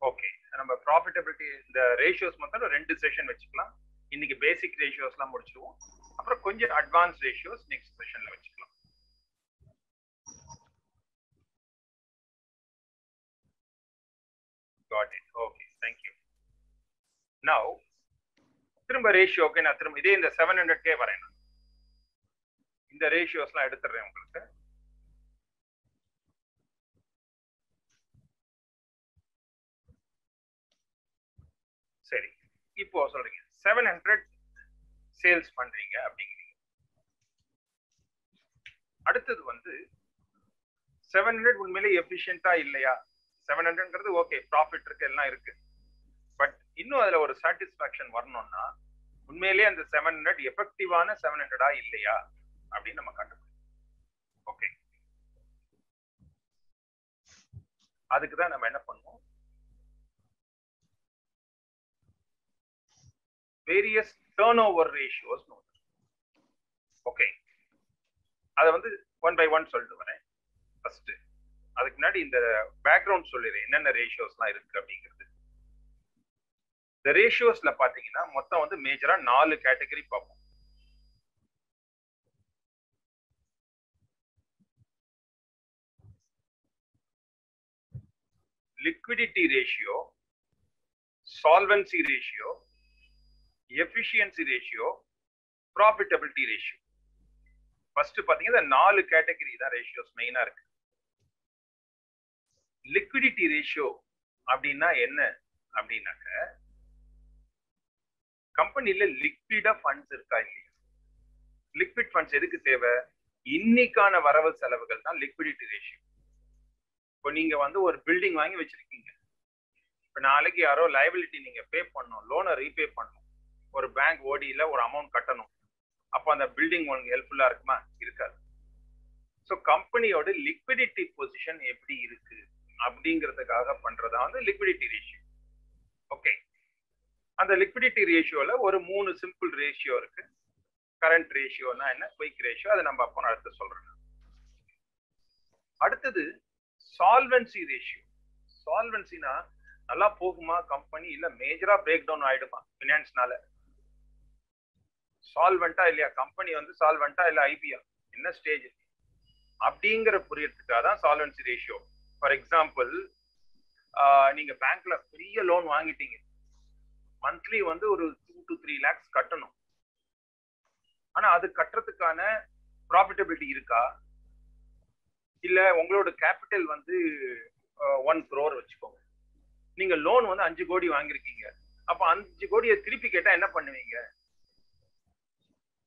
ஓகே, நம்ம ப்ராஃபிட்டபிலிட்டி இந்த ரேஷியோஸ் மட்டும் 2 செஷன் வச்சுக்கலாம். இன்னைக்கு பேசிக் ரேஷியோஸ்லாம் முடிச்சிடுவோம், அப்புறம் கொஞ்சம் அட்வான்ஸ் ரேஷியோஸ் நெக்ஸ்ட் செஷன்ல வச்சுக்கலாம். Got it. Okay, thank you. Now திரும்ப ரேஷியோக்கு நான் திரும்ப இதே இந்த 700K வரேன். இந்த ரேஷியோஸ்லாம் எடுத்துறேன் உங்களுக்கு. சரி, இப்போ சொல்றீங்க 700 சேல்ஸ் பண்றீங்க அப்படிங்கிறீங்க. அடுத்தது வந்து 700 உண்மையிலே எஃபிஷியன்ட்டா இல்லையா? 700ங்கிறது ஓகே, ப்ராஃபிட் இருக்கு, எல்லாம் இருக்கு. பட் இன்னும் அதுல ஒரு சாட்டிஸ்பாக்சன் வரணும்னா உண்மையிலேயே அந்த 700 எஃபெக்டிவான 700ஆ இல்லையா அப்படின்னு நம்ம கண்டுபிடிக்கணும். ஓகே, அதுக்கு தான் நம்ம என்ன பண்ணுவோம், various turn over ratios. Okay, அதை வந்து 1 by 1 சொல்லிட்டு வரேன். ஃபர்ஸ்ட் அதுக்கு முன்னாடி இந்த பேக்ரவுண்ட் சொல்லிடுறேன் என்னென்ன ரேஷியோஸ்லாம் இருக்கு அப்படிங்கிறது. இந்த ரேஷியோஸ்ல பாத்தீங்கன்னா மொத்தம் வந்து மேஜரா 4 கேட்டகரி பார்ப்போம். Liquidity ratio, solvency ratio, efficiency ratio, profitability ratio. First பாத்தீங்கன்னா 4 கேட்டகரி தான் ரேஷியோஸ் மெயினா இருக்கு. லிக்விடிட்டி ரேஷியோ அப்படின்னா என்ன அப்படின்னாக்க, கம்பெனில லிக்விடா ஃபண்ட்ஸ் இருக்கா இல்லையா? லிக்விட் ஃபண்ட்ஸ் எதுக்கு தேவை? இன்னைக்கான வரவு செலவுகள் தான் லிக்விடிட்டி ரேஷியோ. இப்போ நீங்க வந்து ஒரு பில்டிங் வாங்கி வச்சிருக்கீங்க, இப்போ நாளைக்கு யாரோ லைபிலிட்டி நீங்க பே பண்ணணும், லோனை ரீபே பண்ணணும், ஒரு பேங்க் ஓடியில ஒரு அமௌண்ட் கட்டணும், அப்போ அந்த பில்டிங் உங்களுக்கு ஹெல்ப்ஃபுல்லா இருக்குமா? இருக்காது. ஸோ கம்பெனியோட லிக்விடிட்டி பொசிஷன் எப்படி இருக்கு அப்படிங்கிறதுக்காக பண்றதா வந்து லிக்விடிட்டி ரேஷியோ. ஓகே, அந்த லிக்விடிட்டி ரேஷியோல ஒரு 3 சிம்பிள் ரேஷியோ இருக்கு. கரண்ட் ரேஷியோனா என்ன, குயிக் ரேஷியோ, அதை நம்ம அப்புறம் அடுத்து சொல்றேன். அடுத்தது சால்வன்சி ரேஷியோ. சால்வன்சினா நல்லா போகுமா கம்பெனி, இல்ல மேஜரா பிரேக் டவுன் ஆயிடுமா பினான்ஸ்னால? சால்வெண்டா இல்லையா கம்பெனி, வந்து சால்வெண்டா இல்ல ஐபியா, என்ன ஸ்டேஜ் அப்படிங்கிற புரியறதுக்காக தான் சால்வன்சி ரேஷியோ. ஃபார் எக்ஸாம்பிள், நீங்க பேங்க்ல பெரிய லோன் வாங்கிட்டீங்க, மந்த்லி வந்து ஒரு 2 to 3 lakhs கட்டணும். ஆனா அது கட்டுறதுக்கான ப்ராஃபிட்டபிலிட்டி இருக்கா? இல்ல உங்களோட கேபிட்டல் வந்து 1 crore வச்சுக்கோங்க, நீங்க லோன் வந்து 5 கோடி வாங்கிருக்கீங்க, அப்ப 5 கோடியை திருப்பி கேட்டா என்ன பண்ணுவீங்க?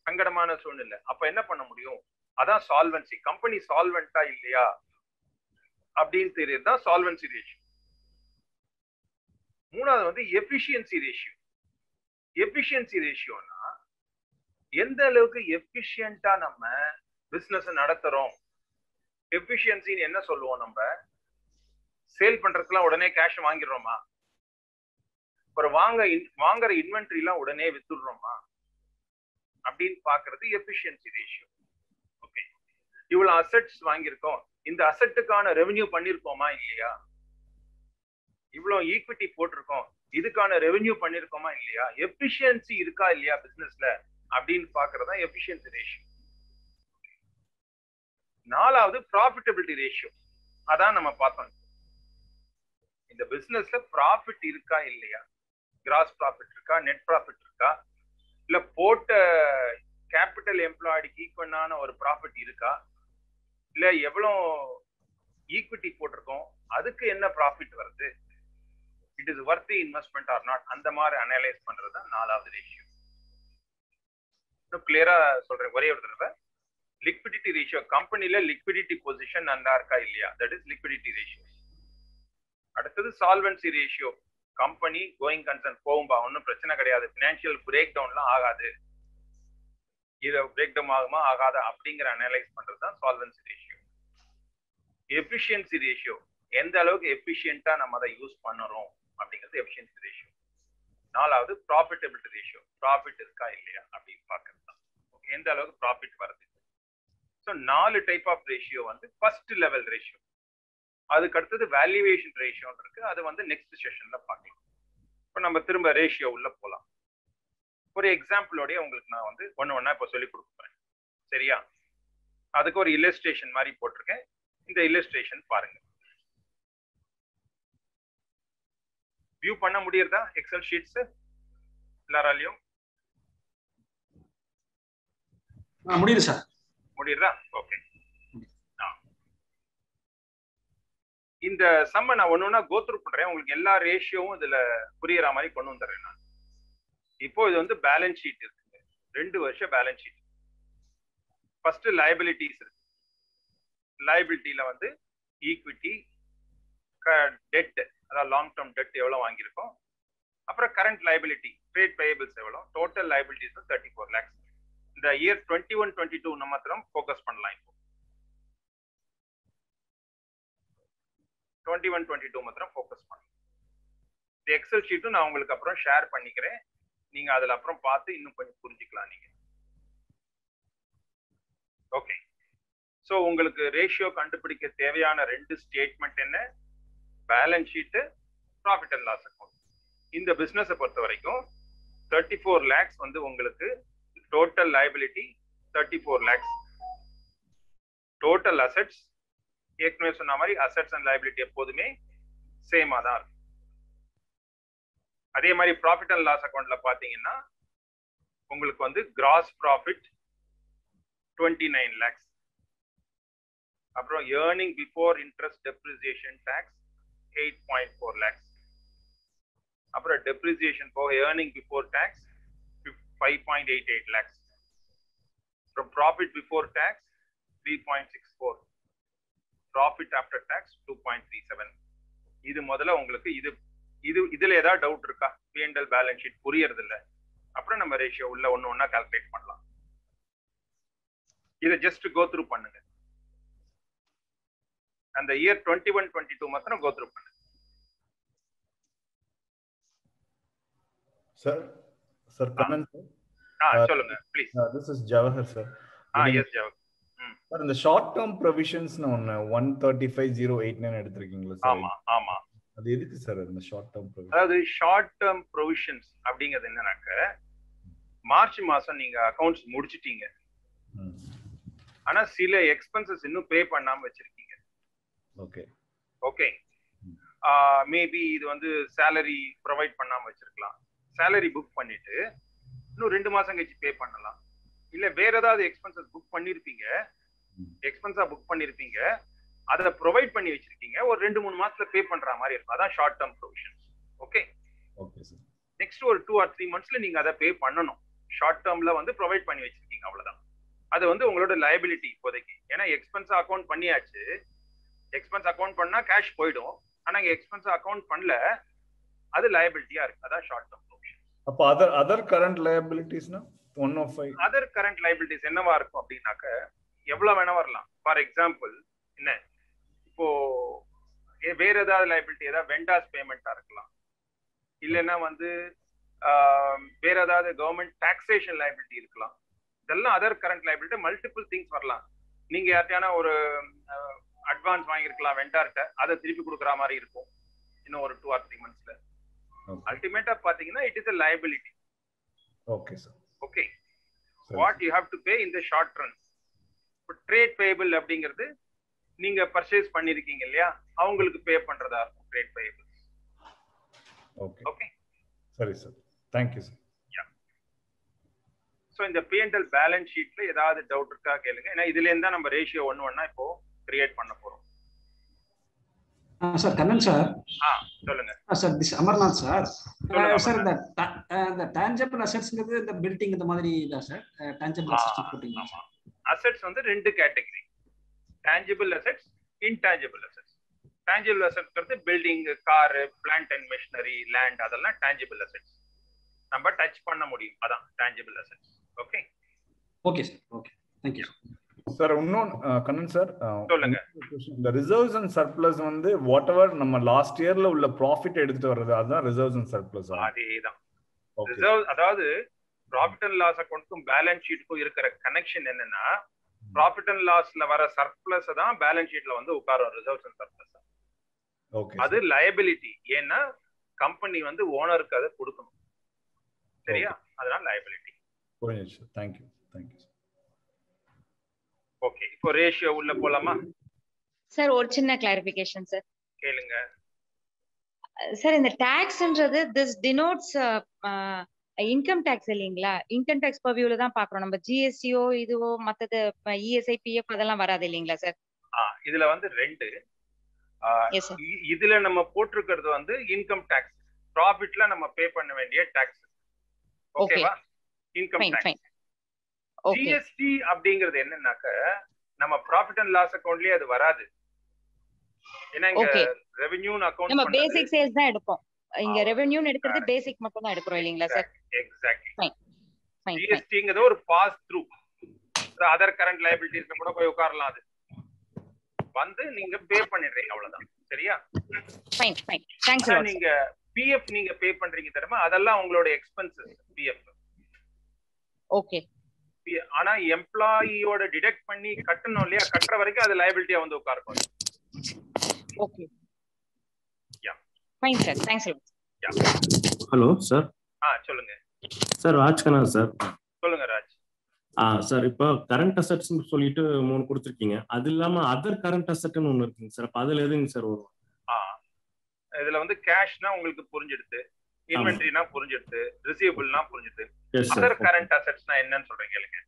சங்கடமான சூழ்நிலை. அப்ப என்ன பண்ண முடியும்? அதான் சால்வன்சி. கம்பெனி சால்வெண்டா இல்லையா அப்படின்னு தெரியறதுதான் சால்வன்சி ரேஷியோ. மூணாவது வந்து எஃபிஷியன்சி ரேஷியோ. எஃபிஷியன்சி ரேஷியோனா எந்த அளவுக்கு எஃபிஷியன்ட்டா நம்ம பிசினஸ் நடத்துறோம். எஃபிஷியன்சின்னு என்ன சொல்லுவோம்? நம்ம சேல் பண்றதுக்குலாம் உடனே கேஷ் வாங்கிடுறோமா? ஒரு வாங்குற இன்வென்ட்ரி எல்லாம் உடனே வித்துடுறோமா அப்படின்னு பாக்குறது எஃபிஷியன்சி ரேஷியோ. ஓகே, இவ்வளவு அசெட்ஸ் வாங்கியிருக்கோம், இந்த அசெட்டுக்கான ரெவென்யூ பண்ணிருக்கோமா இல்லையா? இவ்வளவு ஈக்விட்டி போட்டிருக்கோம், இதுக்கான ரெவென்யூ பண்ணிருக்கோமா இல்லையா? எஃபிஷியன்சி இருக்கா இல்லையா பிசினஸ்ல அப்படின்னு பாக்குறதா எஃபிஷியன்சி ரேஷியோ. நாலாவது ப்ராஃபிட்டபிலிட்டி ரேஷியோ. அதான் நம்ம பார்த்தோம், இந்த பிசினஸ்ல ப்ராஃபிட் இருக்கா இல்லையா, கிராஸ் ப்ராஃபிட் இருக்கா, நெட் ப்ராஃபிட் இருக்கா, இல்ல போட்ட கேபிட்டல் எம்ப்ளாய்டுக்கு ஈக்குவலான ஒரு ப்ராஃபிட் இருக்கா, இல்ல எவ்வளவு ஈக்விட்டி போட்டிருக்கோம் அதுக்கு என்ன ப்ராஃபிட் வருது, it is worth investment or not, அந்த மாதிரி அனலைஸ் பண்றது நாலாவது ரேஷியோ. இன்னும் கிளியரா சொல்றேன் ஒரே ஒரு தடவை. லிக்விடிட்டி ரேஷியோ, கம்பெனில லிக்விடிட்டி பொசிஷன் நல்லா இருக்கா இல்லையா, தட் இஸ் லிக்விடிட்டி ரேஷியோ. அடுத்தது solvency ratio, company going concern போகும்பா, ஒன்றும் பிரச்சனை கிடையாது, பினான்சியல் பிரேக் டவுன்லாம் ஆகாது, இது பிரேக் டவுன் ஆகுமா ஆகாதா அப்படிங்கிற அனலைஸ் பண்றது தான் சால்வன்சி ரேஷியோ. எஃபிஷியன்சி ரேஷியோ, எந்த அளவுக்கு எஃபிஷியன்ட்டா நம்ம அதை யூஸ் பண்ணுறோம் அப்படிங்கிறது எஃபிஷியன்சி ரேஷியோ. நாலாவது ப்ராஃபிட்டபிலிட்டி ரேஷியோ, ப்ராஃபிட் இருக்கா இல்லையா அப்படின்னு பார்க்கறது தான், எந்த அளவுக்கு ப்ராஃபிட் வருது. ஸோ 4 டைப் ஆஃப் ரேஷியோ வந்து ஃபர்ஸ்ட் லெவல் ரேஷியோ. அதுக்கு அடுத்தது வேல்யூவேஷன் ரேஷியோன்னு இருக்கு, அது வந்து நெக்ஸ்ட் செஷன்ல பார்க்கலாம். இப்போ நம்ம திரும்ப ரேஷியோ உள்ள போகலாம். ஒரு எக்ஸாம்பிளோடய உங்களுக்கு நான் வந்து ஒன்னா இப்போ சொல்லி கொடுக்குறேன், சரியா? அதுக்கு ஒரு இல்லஸ்ட்ரேஷன் மாதிரி போட்டிருக்கேன், இந்த இல்லஸ்ட்ரேஷன் பாருங்க. வியூ பண்ண முடியறதா எக்ஸல் ஷீட்ஸ் எல்லாராலையும்? முடியுது சார். முடியுதா? ஓகே. இந்த சம்ம நான் ஒன்னொன்னா கோத்ரூ பண்றேன், உங்களுக்கு எல்லா ரேஷியோவும் இதுல புரியற மாதிரி கொண்டு வந்துடுறேன் நான். இப்போ இது வந்து பேலன்ஸ் ஷீட் இருக்குங்க, 2 வருஷம் பேலன்ஸ் ஷீட். ஃபர்ஸ்ட் லைபிலிட்டிஸ் இருக்கு. லைபிலிட்டியில வந்து ஈக்விட்டி, டெட், அதாவது லாங் டேர்ம் டெட் எவ்வளவு வாங்கியிருக்கோம், அப்புறம் கரண்ட் லைபிலிட்டி, ட்ரேட் பேயபிள்ஸ் எவ்வளவு, டோட்டல் லைபிலிட்டிஸ் 34 lakhs. இந்த இயர் 21-22 நம்ம மாத்திரம் ஃபோக்கஸ் பண்ணலாம். இப்போ 21-22 மாத்திரம் ஃபோக்கஸ் பண்ணலாம். இந்த எக்ஸல் ஷீட்டும் நான் உங்களுக்கு அப்புறம் ஷேர் பண்ணிக்கிறேன், நீங்க அதுல அப்புறம் பார்த்து இன்னும் கொஞ்சம் புரிஞ்சுக்கலாம் நீங்க. ஓகே, ஸோ உங்களுக்கு ரேஷியோ கண்டுபிடிக்க தேவையான ரெண்டு ஸ்டேட்மெண்ட் என்ன? Balance sheet, profit and loss account. இந்த பிசினஸை பொறுத்த வரைக்கும் 34 lakhs வந்து உங்களுக்கு total liability 34 lakhs. Total assets ஏற்கனவே சொன்ன மாதிரி அசெட்ஸ் அண்ட் லைபிலிட்டி எப்போதுமே சேமா தான் இருக்கும். அதே மாதிரி ப்ராஃபிட் அண்ட் லாஸ் அக்கௌண்ட்ல பாத்தீங்கன்னா உங்களுக்கு வந்து கிராஸ் ப்ராஃபிட் 29 lakhs. அப்புறம் earning before interest depreciation tax 8.4 lakhs. அப்புறம் டெப்ரிசியேஷன் போக ஏர்னிங் பிஃபோர் டாக்ஸ் 5.88 lakhs. அப்புறம் profit before tax 3.64. Profit after tax 2.37. இது முதல்ல உங்களுக்கு இதுல ஏதாவது டவுட் இருக்கா? P&L பேலன்ஸ் ஷீட் புரியறது இல்ல, அப்புறம் நம்ம ரேஷியோ உள்ள ஒண்ணா கால்குலேட் பண்ணலாம். இதை ஜஸ்ட் கோ த்ரூ பண்ணுங்க. அந்த இயர் 21-22 மாத்திரம் கோ த்ரூ பண்ணுங்க. Sir, Kannan sir. சொல்லுங்க please. This is Jawahar sir. Yes Jawahar. Sir, இந்த ஷார்ட் டேர்ம் ப்ரொவிஷன்ஸ் ஒன்னு 135,089 எடுத்துருக்கீங்களா சார்? ஆமா ஆமா. அது எதுக்கு சார் இந்த ஷார்ட் டேர்ம் ப்ரொவிஷன்? அதாவது ஷார்ட் டேர்ம் ப்ரொவிஷன்ஸ் அப்படிங்கிறது என்னன்னாக்க, மார்ச் மாசம் நீங்க அக்கவுண்ட்ஸ் முடிச்சிட்டீங்க, ஆனா சில எக்ஸ்பென்சஸ் இன்னும் பே பண்ணாம வச்சிருக்கீங்க. Okay okay. மேபி இது வந்து சேலரி ப்ரொவைட் பண்ணாம வச்சிருக்கலாம். சேலரி புக் பண்ணிட்டு இன்னும் 2 மாசம் கழிச்சு பே பண்ணலாம். இல்ல வேற ஏதாவது எக்ஸ்பென்சஸ் புக் பண்ணிருப்பீங்க, எக்ஸ்பென்ஸா புக் பண்ணிருப்பீங்க, அதை ப்ரொவைட் பண்ணி வச்சிருக்கீங்க, ஒரு 2-3 மாசத்துல பே பண்ற மாதிரி இருக்கும். அதான் short term provisions. Okay okay sir. Next ஒரு 2 or 3 monthsல நீங்க அதை பே பண்ணணும். ஷார்ட் டேர்ம்ல வந்து ப்ரொவைட் பண்ணி வச்சிருக்கீங்க, அவ்வளவுதான். அது வந்து உங்களோட லைபிலிட்டி இப்போதைக்கு. ஏன்னா எக்ஸ்பென்ஸ் அக்கௌண்ட் பண்ணியாச்சு. எக்ஸ்பென்ஸ் அக்கௌண்ட் பண்ணா கேஷ் போயிடும், ஆனா எக்ஸ்பென்ஸ் அக்கௌண்ட் பண்ணல, அது லைபிலிட்டியா இருக்கு. அதான் ஷார்ட் டேர்ம் ப்ரொவிஷன். அப்ப அதர் கரண்ட் லைபிலிட்டிஸ்னா 105. அதர் கரண்ட் லைபிலிட்டிஸ் என்னவா இருக்கும் அப்படின்னாக்க, எவ்வளவு வேணா வரலாம். ஃபார் எக்ஸாம்பிள் என்ன, இப்போ வேற ஏதாவது லைபிலிட்டி, ஏதாவது வெண்டாஸ் பேமெண்டா இருக்கலாம், இல்லைன்னா வந்து வேற ஏதாவது கவர்மெண்ட் டாக்ஸேஷன் லைபிலிட்டி இருக்கலாம். இதெல்லாம் other current liability. Multiple things வரலாம். நீங்க யார்ட்டையான ஒரு அட்வான்ஸ் வாங்கியிருக்கலாம் வெண்டார்ட்ட, அதை திருப்பி கொடுக்குற மாதிரி இருக்கும் இன்னும் ஒரு 2 or 3 monthsல. அல்டிமேட்டா பாத்தீங்கன்னா it is a liability. Okay sir. Okay. What you have to pay in the short run. Trade payable அப்படிங்கிறது நீங்க பர்ச்சேஸ் பண்ணிருக்கீங்க இல்லையா, அவங்களுக்கு பே பண்றதா இருக்கும் ட்ரேட் பேயபிள். ஓகே ஓகே சரி sir. Thank you sir. Yeah. So இந்த P&L பேலன்ஸ் ஷீட்ல ஏதாவது டவுட் இருக்கா கேளுங்க. ஏன்னா இதுல இருந்தா நம்ம ரேஷியோ ஒண்ணா இப்போ கிரியேட் பண்ண போறோம். Sir Kannan sir. சொல்லுங்க sir. This Amarnath sir. Sir இந்த டான்ஜிபிள் அசெட்ஸ்ங்கிறது இந்த பில்டிங் இந்த மாதிரி இதா சார்? டான்ஜிபிள் அசெட்ஸ் போட்டீங்க. ஆமா. அசெட்ஸ் வந்து 2 category. Tangible assets, intangible assets. Tangible அசெட்ஸ்ங்கிறது building, car, plant and machinery, land, அதெல்லாம் டான்ஜிபிள் அசெட்ஸ். நம்ம டச் பண்ண முடியும், அதான் tangible assets. Okay okay sir. Okay thank you sir. இன்னும் கண்ணன் சார் சொல்லுங்க. இந்த ரிசர்வ்ஸ் அண்ட் சர்ப்ளஸ் வந்து வாட் எவர் நம்ம லாஸ்ட் இயர்ல உள்ள ப்ராஃபிட் எடுத்துட்டு வர்றது, அதுதான் ரிசர்வ்ஸ் அண்ட் சர்ப்ளஸ். அதேதான் ரிசர்வ். அதாவது ப்ராஃபிட் அண்ட் லாஸ் அக்கௌண்ட்க்கும் பேலன்ஸ் ஷீட்டுக்கும் இருக்கிற கனெக்ஷன் என்னன்னா, ப்ராஃபிட் அண்ட் லாஸ்ல வர சர்ப்ளஸ் தான் பேலன்ஸ் ஷீட்ல வந்து உட்காரும். ரிசர்வ்ஸ் அண்ட் சர்ப்ளஸ் அது லயபிலிட்டி. ஏன்னா கம்பெனி வந்து ஓனருக்கு அதை கொடுக்கணும், சரியா? அதனால லயபிலிட்டி. புரிஞ்சுச்சு. Thank you thank you. ஓகே, இப்போ ரேஷியோ உள்ள போலாமா சார்? ஒரு சின்ன கிளாரிபிகேஷன் சார். கேளுங்க சார். இந்த டாக்ஸ்ன்றது திஸ் டினோட்ஸ் இன்கம் டாக்ஸ் இல்லீங்களா? இன்கம் டாக்ஸ் பர்வியூல தான் பாக்குறோம் நம்ம. ஜிஎஸ்டிஓ இதுவோ மத்தது இஎஸ்ஐ பிஎஃப் அதெல்லாம் வராது இல்லீங்களா சார்? இதுல வந்து 2. இதுல நம்ம போட்டிருக்கிறது வந்து இன்கம் டாக்ஸ். ப்ராஃபிட்ல நம்ம பே பண்ண வேண்டிய டாக்ஸ். ஓகேவா? Income tax. ஜிஎஸ்டி அப்படிங்கிறது என்னன்னாக்க, நம்ம ப்ராஃபிட் அண்ட் லாஸ் அக்கவுண்ட்லயே அது வராது. ஏன்னா இங்க ரெவென்யூ அக்கவுண்ட் நம்ம பேசிக் சேல்ஸ் தான் எடுப்போம். இங்க ரெவென்யூ எடுக்கிறது பேசிக் மட்டும் தான் எடுக்கறோம் இல்லீங்களா சார்? எக்ஸாக்ட்லி. ஜிஎஸ்டிங்கிறது ஒரு பாஸ் த்ரூ. அதர் கரண்ட் லைபிலிட்டிஸ்ல கூட போய் உட்காரலாம். அது வந்து நீங்க பே பண்ணிடுறீங்க, அவ்வளவுதான். சரியா? Fine fine. தேங்க்ஸ். நீங்க பிஎஃப் நீங்க பே பண்றீங்க தெரியுமா, அதெல்லாம் உங்களோட எக்ஸ்பென்சஸ். PF okay. ஆனா எம்ப்ளாயியோட டிடெக்ட் பண்ணி கட்டணும் இல்லையா, கட்டுற வரைக்கும் அது லைபிலிட்டியா வந்து உட்காரும். Okay fine sir, thanks. Hello sir. சொல்லுங்க சார், ராஜ்கண்ணா சார். சொல்லுங்க ராஜ். சார், இப்போ கரண்ட் அசெட்ஸ் சொல்லிட்டு 3 கொடுத்துருக்கீங்க. அது இல்லாம அதர் கரண்ட் அசெட்னு ஒன்று இருக்குங்க சார். அப்ப அதுல எதுங்க சார் வரும்? இதுல வந்து கேஷ்னா உங்களுக்கு புரிஞ்சிடுது, இன்வென்டரினா புரிஞ்சிடுது, ரிசீவபிள்னா புரிஞ்சிடுது. அதர் கரண்ட் அசெட்ஸ்னா என்னன்னு சொல்றேன் கேளுங்க.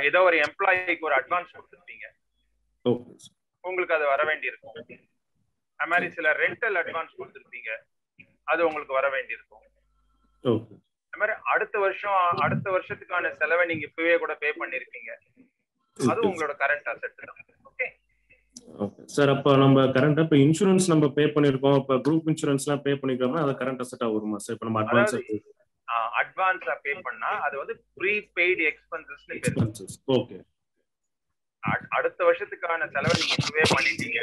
ஏதோ ஒரு எம்ப்ளாயிக்கு ஒரு அட்வான்ஸ் கொடுத்துருப்பீங்க, உங்களுக்கு அது வர வேண்டி இருக்கும். அது மாதிரி சில ரெண்டல் அட்வான்ஸ் கொடுத்துருப்பீங்க, அது உங்களுக்கு வர வேண்டி இருக்கும். அது மாதிரி அடுத்த வருஷத்துக்கான செலவை நீங்க இப்பவே கூட பே பண்ணிருப்பீங்க, அது உங்களோட கரண்ட் அசெட் தான். Okay sir. அப்ப நம்ம கரண்ட் இப்ப இன்சூரன்ஸ் நம்ம பே பண்ணிருக்கோம், இப்ப குரூப் இன்சூரன்ஸ்லாம் பே பண்ணிருக்கோம்னா அது கரண்ட் அசெட்டா வருமா சார்? இப்ப நம்ம அட்வான்ஸா பே பண்ணா அது வந்து ப்ரீபெய்டு எக்ஸ்பென்சஸ்னு பேரு. ஓகே. அடுத்த வருஷத்துக்கான செலவை நீங்க இப்பவே பண்ணிட்டீங்க,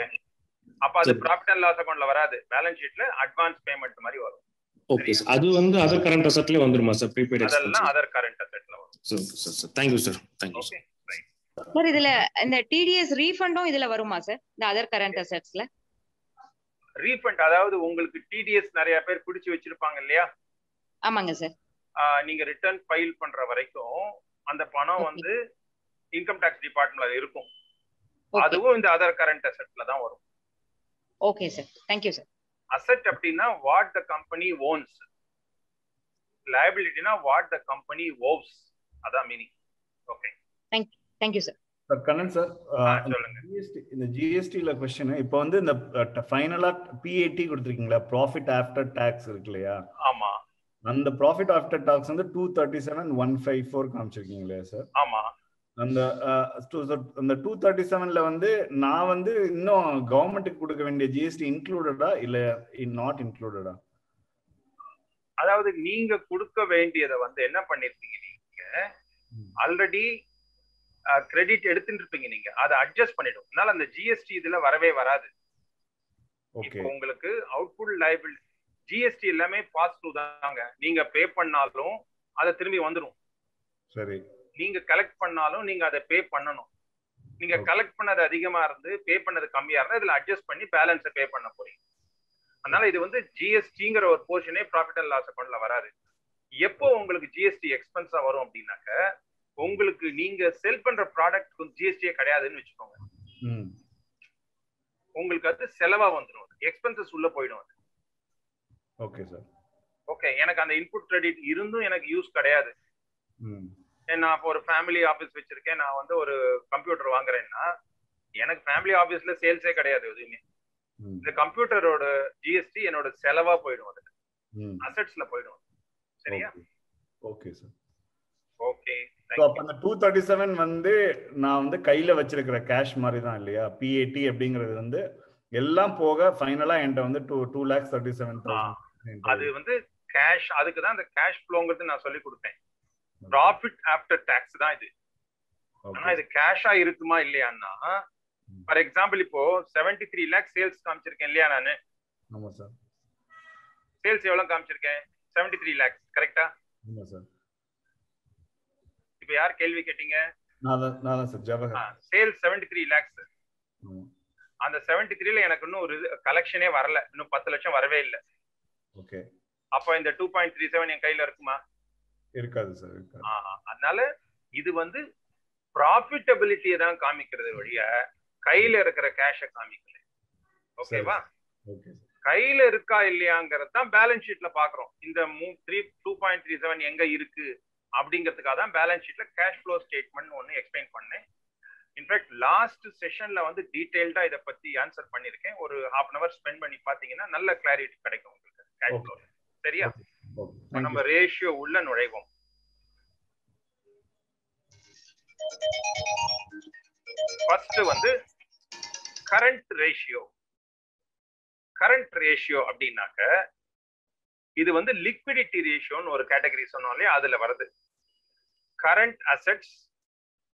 அப்ப அது ப்ராஃபிட் அண்ட் லாஸ் அக்கவுண்ட்ல வராது, பேலன்ஸ் ஷீட்ல அட்வான்ஸ் பேமெண்ட் மாதிரி வரும். Okay sir. அது வந்து அதர் கரண்ட் அசெட்ல வந்துருமா சார்? ப்ரீபெய்ட் அதெல்லாம் அதர் கரண்ட் அசெட்ல வரும். Sir thank you sir. Thank you. Okay right sir. இதுல இந்த டிடிஎஸ் ரீஃபண்டும் இதுல வருமா சார், இந்த அதர் கரண்ட் அசெட்ஸ்ல? ரீஃபண்ட் அதாவது உங்களுக்கு டிடிஎஸ் நிறைய பேர் பிடிச்சு வச்சிருப்பாங்க இல்லையா? ஆமாங்க சார். நீங்க ரிட்டர்ன் ஃபைல் பண்ற வரைக்கும் அந்த பணம் வந்து இன்கம் டாக்ஸ் டிபார்ட்மெண்ட்ல இருக்கும், அதுவும் இந்த அதர் கரண்ட் அசெட்ல தான் வரும். Okay sir, thank you sir. Asset அப்படின்னா வாட் த கம்பெனி ஓன்ஸ், liabilityனா வாட் த கம்பெனி ஓவ்ஸ், அதான் meaning. Okay thank you sir. Sir Kannan sir, சொல்லுங்க. இந்த ஜிஎஸ்டில क्वेश्चन இப்போ வந்து இந்த ஃபைனலா பிஏடி கொடுத்திருக்கீங்களா, ப்ராஃபிட் ஆஃப்டர் டாக்ஸ் இருக்கு இல்லையா? ஆமா. அந்த ப்ராஃபிட் ஆஃப்டர் டாக்ஸ் வந்து 237,154 காமிச்சிருக்கீங்களா சார்? ஆமா. அந்த 237ல வந்து நான் வந்து இன்னும் கவர்மெண்ட்டுக்கு கொடுக்க வேண்டிய ஜிஎஸ்டி இன்க்ளூடடா இல்ல நாட் இன்க்ளூடடா? அதாவது நீங்க கொடுக்க வேண்டியதை வந்து என்ன பண்ணிருப்பீங்க, நீங்க ஆல்ரெடி கிரெடிட் எடுத்துட்டு இருப்பீங்க, நீங்க அதை அட்ஜஸ்ட் பண்ணிடும். அதனால அந்த ஜிஎஸ்டி இதுல வரவே வராது. இப்போ உங்களுக்கு அவுட்புட் லைபிலிட்டி ஜிஎஸ்டி எல்லாமே பாஸ் த்ரூ தாங்க. நீங்க பே பண்ணாலும் அதை திரும்பி வந்துடும். சரி. நீங்க கலெக்ட் பண்ணாலும் நீங்க அதை பே பண்ணணும். நீங்க கலெக்ட் பண்ணது அதிகமா இருந்து பே பண்ணது கம்மியா இருந்தா இதுல அட்ஜஸ்ட் பண்ணி பேலன்ஸை பே பண்ண போறீங்க. அதனால இது வந்து ஜிஎஸ்டிங்கிற ஒரு போர்ஷனே ப்ராஃபிட் அண்ட் லாஸ் அக்கவுண்ட்ல வராது. எப்போ உங்களுக்கு ஜிஎஸ்டி எக்ஸ்பென்ஸா வரும் அப்படின்னாக்க, உங்களுக்கு நீங்க செல் பண்ற ப்ராடக்ட் ஜிஎஸ்டியே கிடையாதுன்னு வச்சுக்கோங்க, உங்களுக்கு அது செலவா வந்துடும், எக்ஸ்பென்சஸ் உள்ள போயிடும். Okay sir. ஓகே, எனக்கு அந்த இன்புட் கிரெடிட் இருந்தும் எனக்கு யூஸ் கிடையாது. நான் இப்போ ஒரு ஃபேமிலி ஆஃபீஸ் வச்சிருக்கேன், நான் வந்து ஒரு கம்ப்யூட்டர் வாங்குறேன்னா எனக்கு ஃபேமிலி ஆஃபீஸ்ல சேல்ஸே கிடையாது எதுவுமே. இந்த கம்ப்யூட்டரோட ஜிஎஸ்டி என்னோட செலவா போயிடும், அது அசெட்ஸ்ல போயிடும். சரியா? Okay sir. ஓகே. அப்ப அந்த 237 வந்து நான் வந்து கையில வச்சிருக்கிற கேஷ் மாதிரி தான் இல்லையா? பிஏடி அப்படிங்கிறது வந்து எல்லாம் போக ஃபைனலா என்கிட்ட வந்து 2,37,000. அது வந்து கேஷ், அதுக்கு தான் அந்த கேஷ் ஃப்ளோங்கிறது நான் சொல்லி கொடுத்தேன். ப்ராஃபிட் ஆஃப்டர் டாக்ஸ் தான் இது. ஆனா இது கேஷா இருக்குமா இல்லையான்னா, ஃபார் எக்ஸாம்பிள் இப்போ 73 lakhs சேல்ஸ் காமிச்சிருக்கேன் இல்லையா நானு? ஆமா சார். சேல்ஸ் எவ்வளவு காமிச்சிருக்கேன்? 73 lakhs, கரெக்ட்டா? ஆமா சார். இப்போ யார் கேள்வி கேட்டீங்க? நான் சார் ஜவஹர். Sales 73 lakhs. அந்த 73ல எனக்கு இன்னும் ஒரு கலெக்ஷனே வரல, இன்னும் 10 லட்சம் வரவே இல்லை. ஓகே. அப்ப இந்த 2.37 என் கையில இருக்குமா? இருக்காது சார், இருக்காது. அதனால இது வந்து ப்ராஃபிட்டபிலிட்டியை தான் காமிக்கிறது வழியா கையில இருக்கிற கேஷை காமிக்கல. ஓகேவா? கையில இருக்கா இல்லையாங்கிறது தான் பேலன்ஸ் ஷீட்ல பாக்குறோம். இந்த 2.37 எங்க இருக்கு அப்படிங்கிறதுக்காக தான் பேலன்ஸ் ஷீட்ல கேஷ் ஃப்ளோ ஸ்டேட்மெண்ட் ஒன்னு எக்ஸ்பிளைன் பண்ணேன். இன்ஃபேக்ட் லாஸ்ட் செஷன்ல வந்து டீடைல்டா இதை பத்தி ஆன்சர் பண்ணிருக்கேன். ஒரு 1/2 hour ஸ்பெண்ட் பண்ணி பாத்தீங்கன்னா நல்ல கிளாரிட்டி கிடைக்கும் உங்களுக்கு கேஷ் ஃப்ளோ. சரியா? நம்ம ரேஷியோ உள்ள நுழைவோம். ஃபர்ஸ்ட் வந்து கரண்ட் ரேஷியோ. கரண்ட் ரேஷியோ அப்படின்னாக்க இது வந்து லிக்விடிட்டி ரேஷியோன்னு ஒரு கேட்டகரி சொன்னோம் இல்லையா, அதுல வருது. Current assets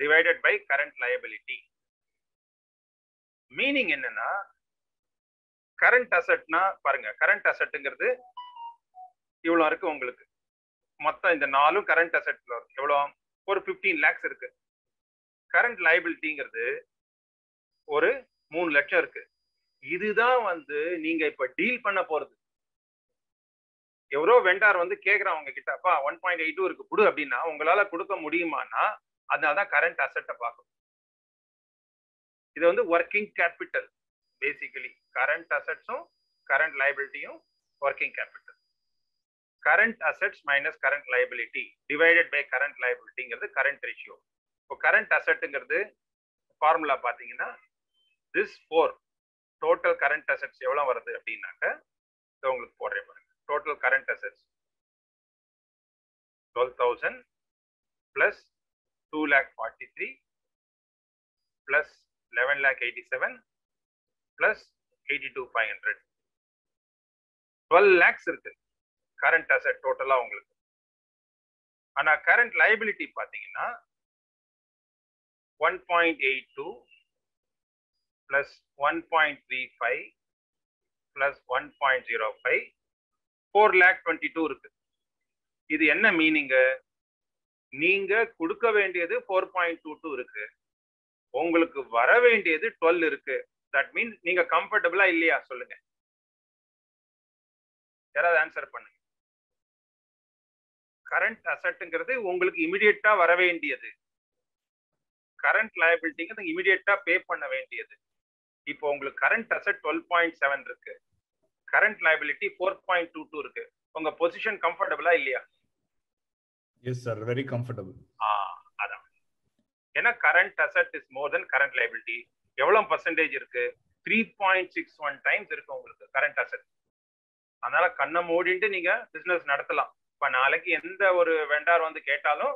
divided by current liability. Meaning என்னன்னா, கரண்ட் அசெட்னா பாருங்க, கரண்ட் அசெட்ங்கிறது இவ்வளவு இருக்கு உங்களுக்கு. மொத்தம் இந்த 4 கரண்ட் அசெட்ல எவ்வளவு? ஒரு 15 lakhs இருக்கு. கரண்ட் லைபிலிட்டிங்கிறது ஒரு 3 லட்சம் இருக்கு. இதுதான் வந்து நீங்க இப்ப டீல் பண்ண போறது. எவரோ வெண்டார் வந்து கேக்குறான் உங்க கிட்ட, அப்பா 1.82 இருக்கு கொடு அப்படின்னா உங்களால கொடுக்க முடியுமானா அதனாலதான் கரண்ட் அசெட்டை பார்க்கணும். இது வந்து ஒர்க்கிங் கேபிட்டல். பேசிக்கலி கரண்ட் அசெட்ஸும் கரண்ட் லைபிலிட்டியும் working capital. Current assets minus current liability divided by current லைபிலிட்டிங்கிறது கரண்ட் ரேஷியோ. இப்போ கரண்ட் அசெட்டுங்கிறது ஃபார்முலா பார்த்தீங்கன்னா திஸ் 4 டோட்டல் கரண்ட் அசெட்ஸ் எவ்வளோ வருது அப்படின்னாக்க உங்களுக்கு போடுறேன் பாருங்க. Total current assets 12,000 plus 2,43,000 plus 11,87,000 plus 82,500 12 lakhs இருக்கு கரண்ட் அசெட் டோட்டலா உங்களுக்கு. ஆனா கரண்ட் லைபிலிட்டி பாத்தீங்கன்னா 1.82 plus 1.35 plus 1.05 4,22,000 இருக்கு. இது என்ன மீனிங்? நீங்க கொடுக்க வேண்டியது 4.22 இருக்கு, உங்களுக்கு வர வேண்டியது 12 இருக்கு. தட் மீன்ஸ் நீங்க கம்ஃபர்டபுளா இல்லையா சொல்லுங்க, யாராவது ஆன்சர் பண்ணுங்க. கரண்ட் அசெட்ங்கிறது உங்களுக்கு இமிடியேட்டா வர வேண்டியது, கரண்ட் லைபிலிட்டிங்கிறது இமிடியேட்டா பே பண்ண வேண்டியது. இப்போ உங்களுக்கு கரண்ட் அசெட் 12.7 இருக்கு, கரண்ட் லைபிலிட்டி 4.22 இருக்கு. உங்க பொசிஷன் கம்ஃபர்டபுளா இல்லையா? Yes sir, very comfortable. அதான், ஏன்னா current asset is more then current liability. எவ்வளவு பர்சன்டேஜ் இருக்கு? 3.61 டைம்ஸ் இருக்கு உங்களுக்கு கரண்ட் அசெட். அதனால கண்ணை மூடிட்டு நீங்க பிசினஸ் நடத்தலாம். இப்ப நாளைக்கு எந்த ஒரு வெண்டார் வந்து கேட்டாலும்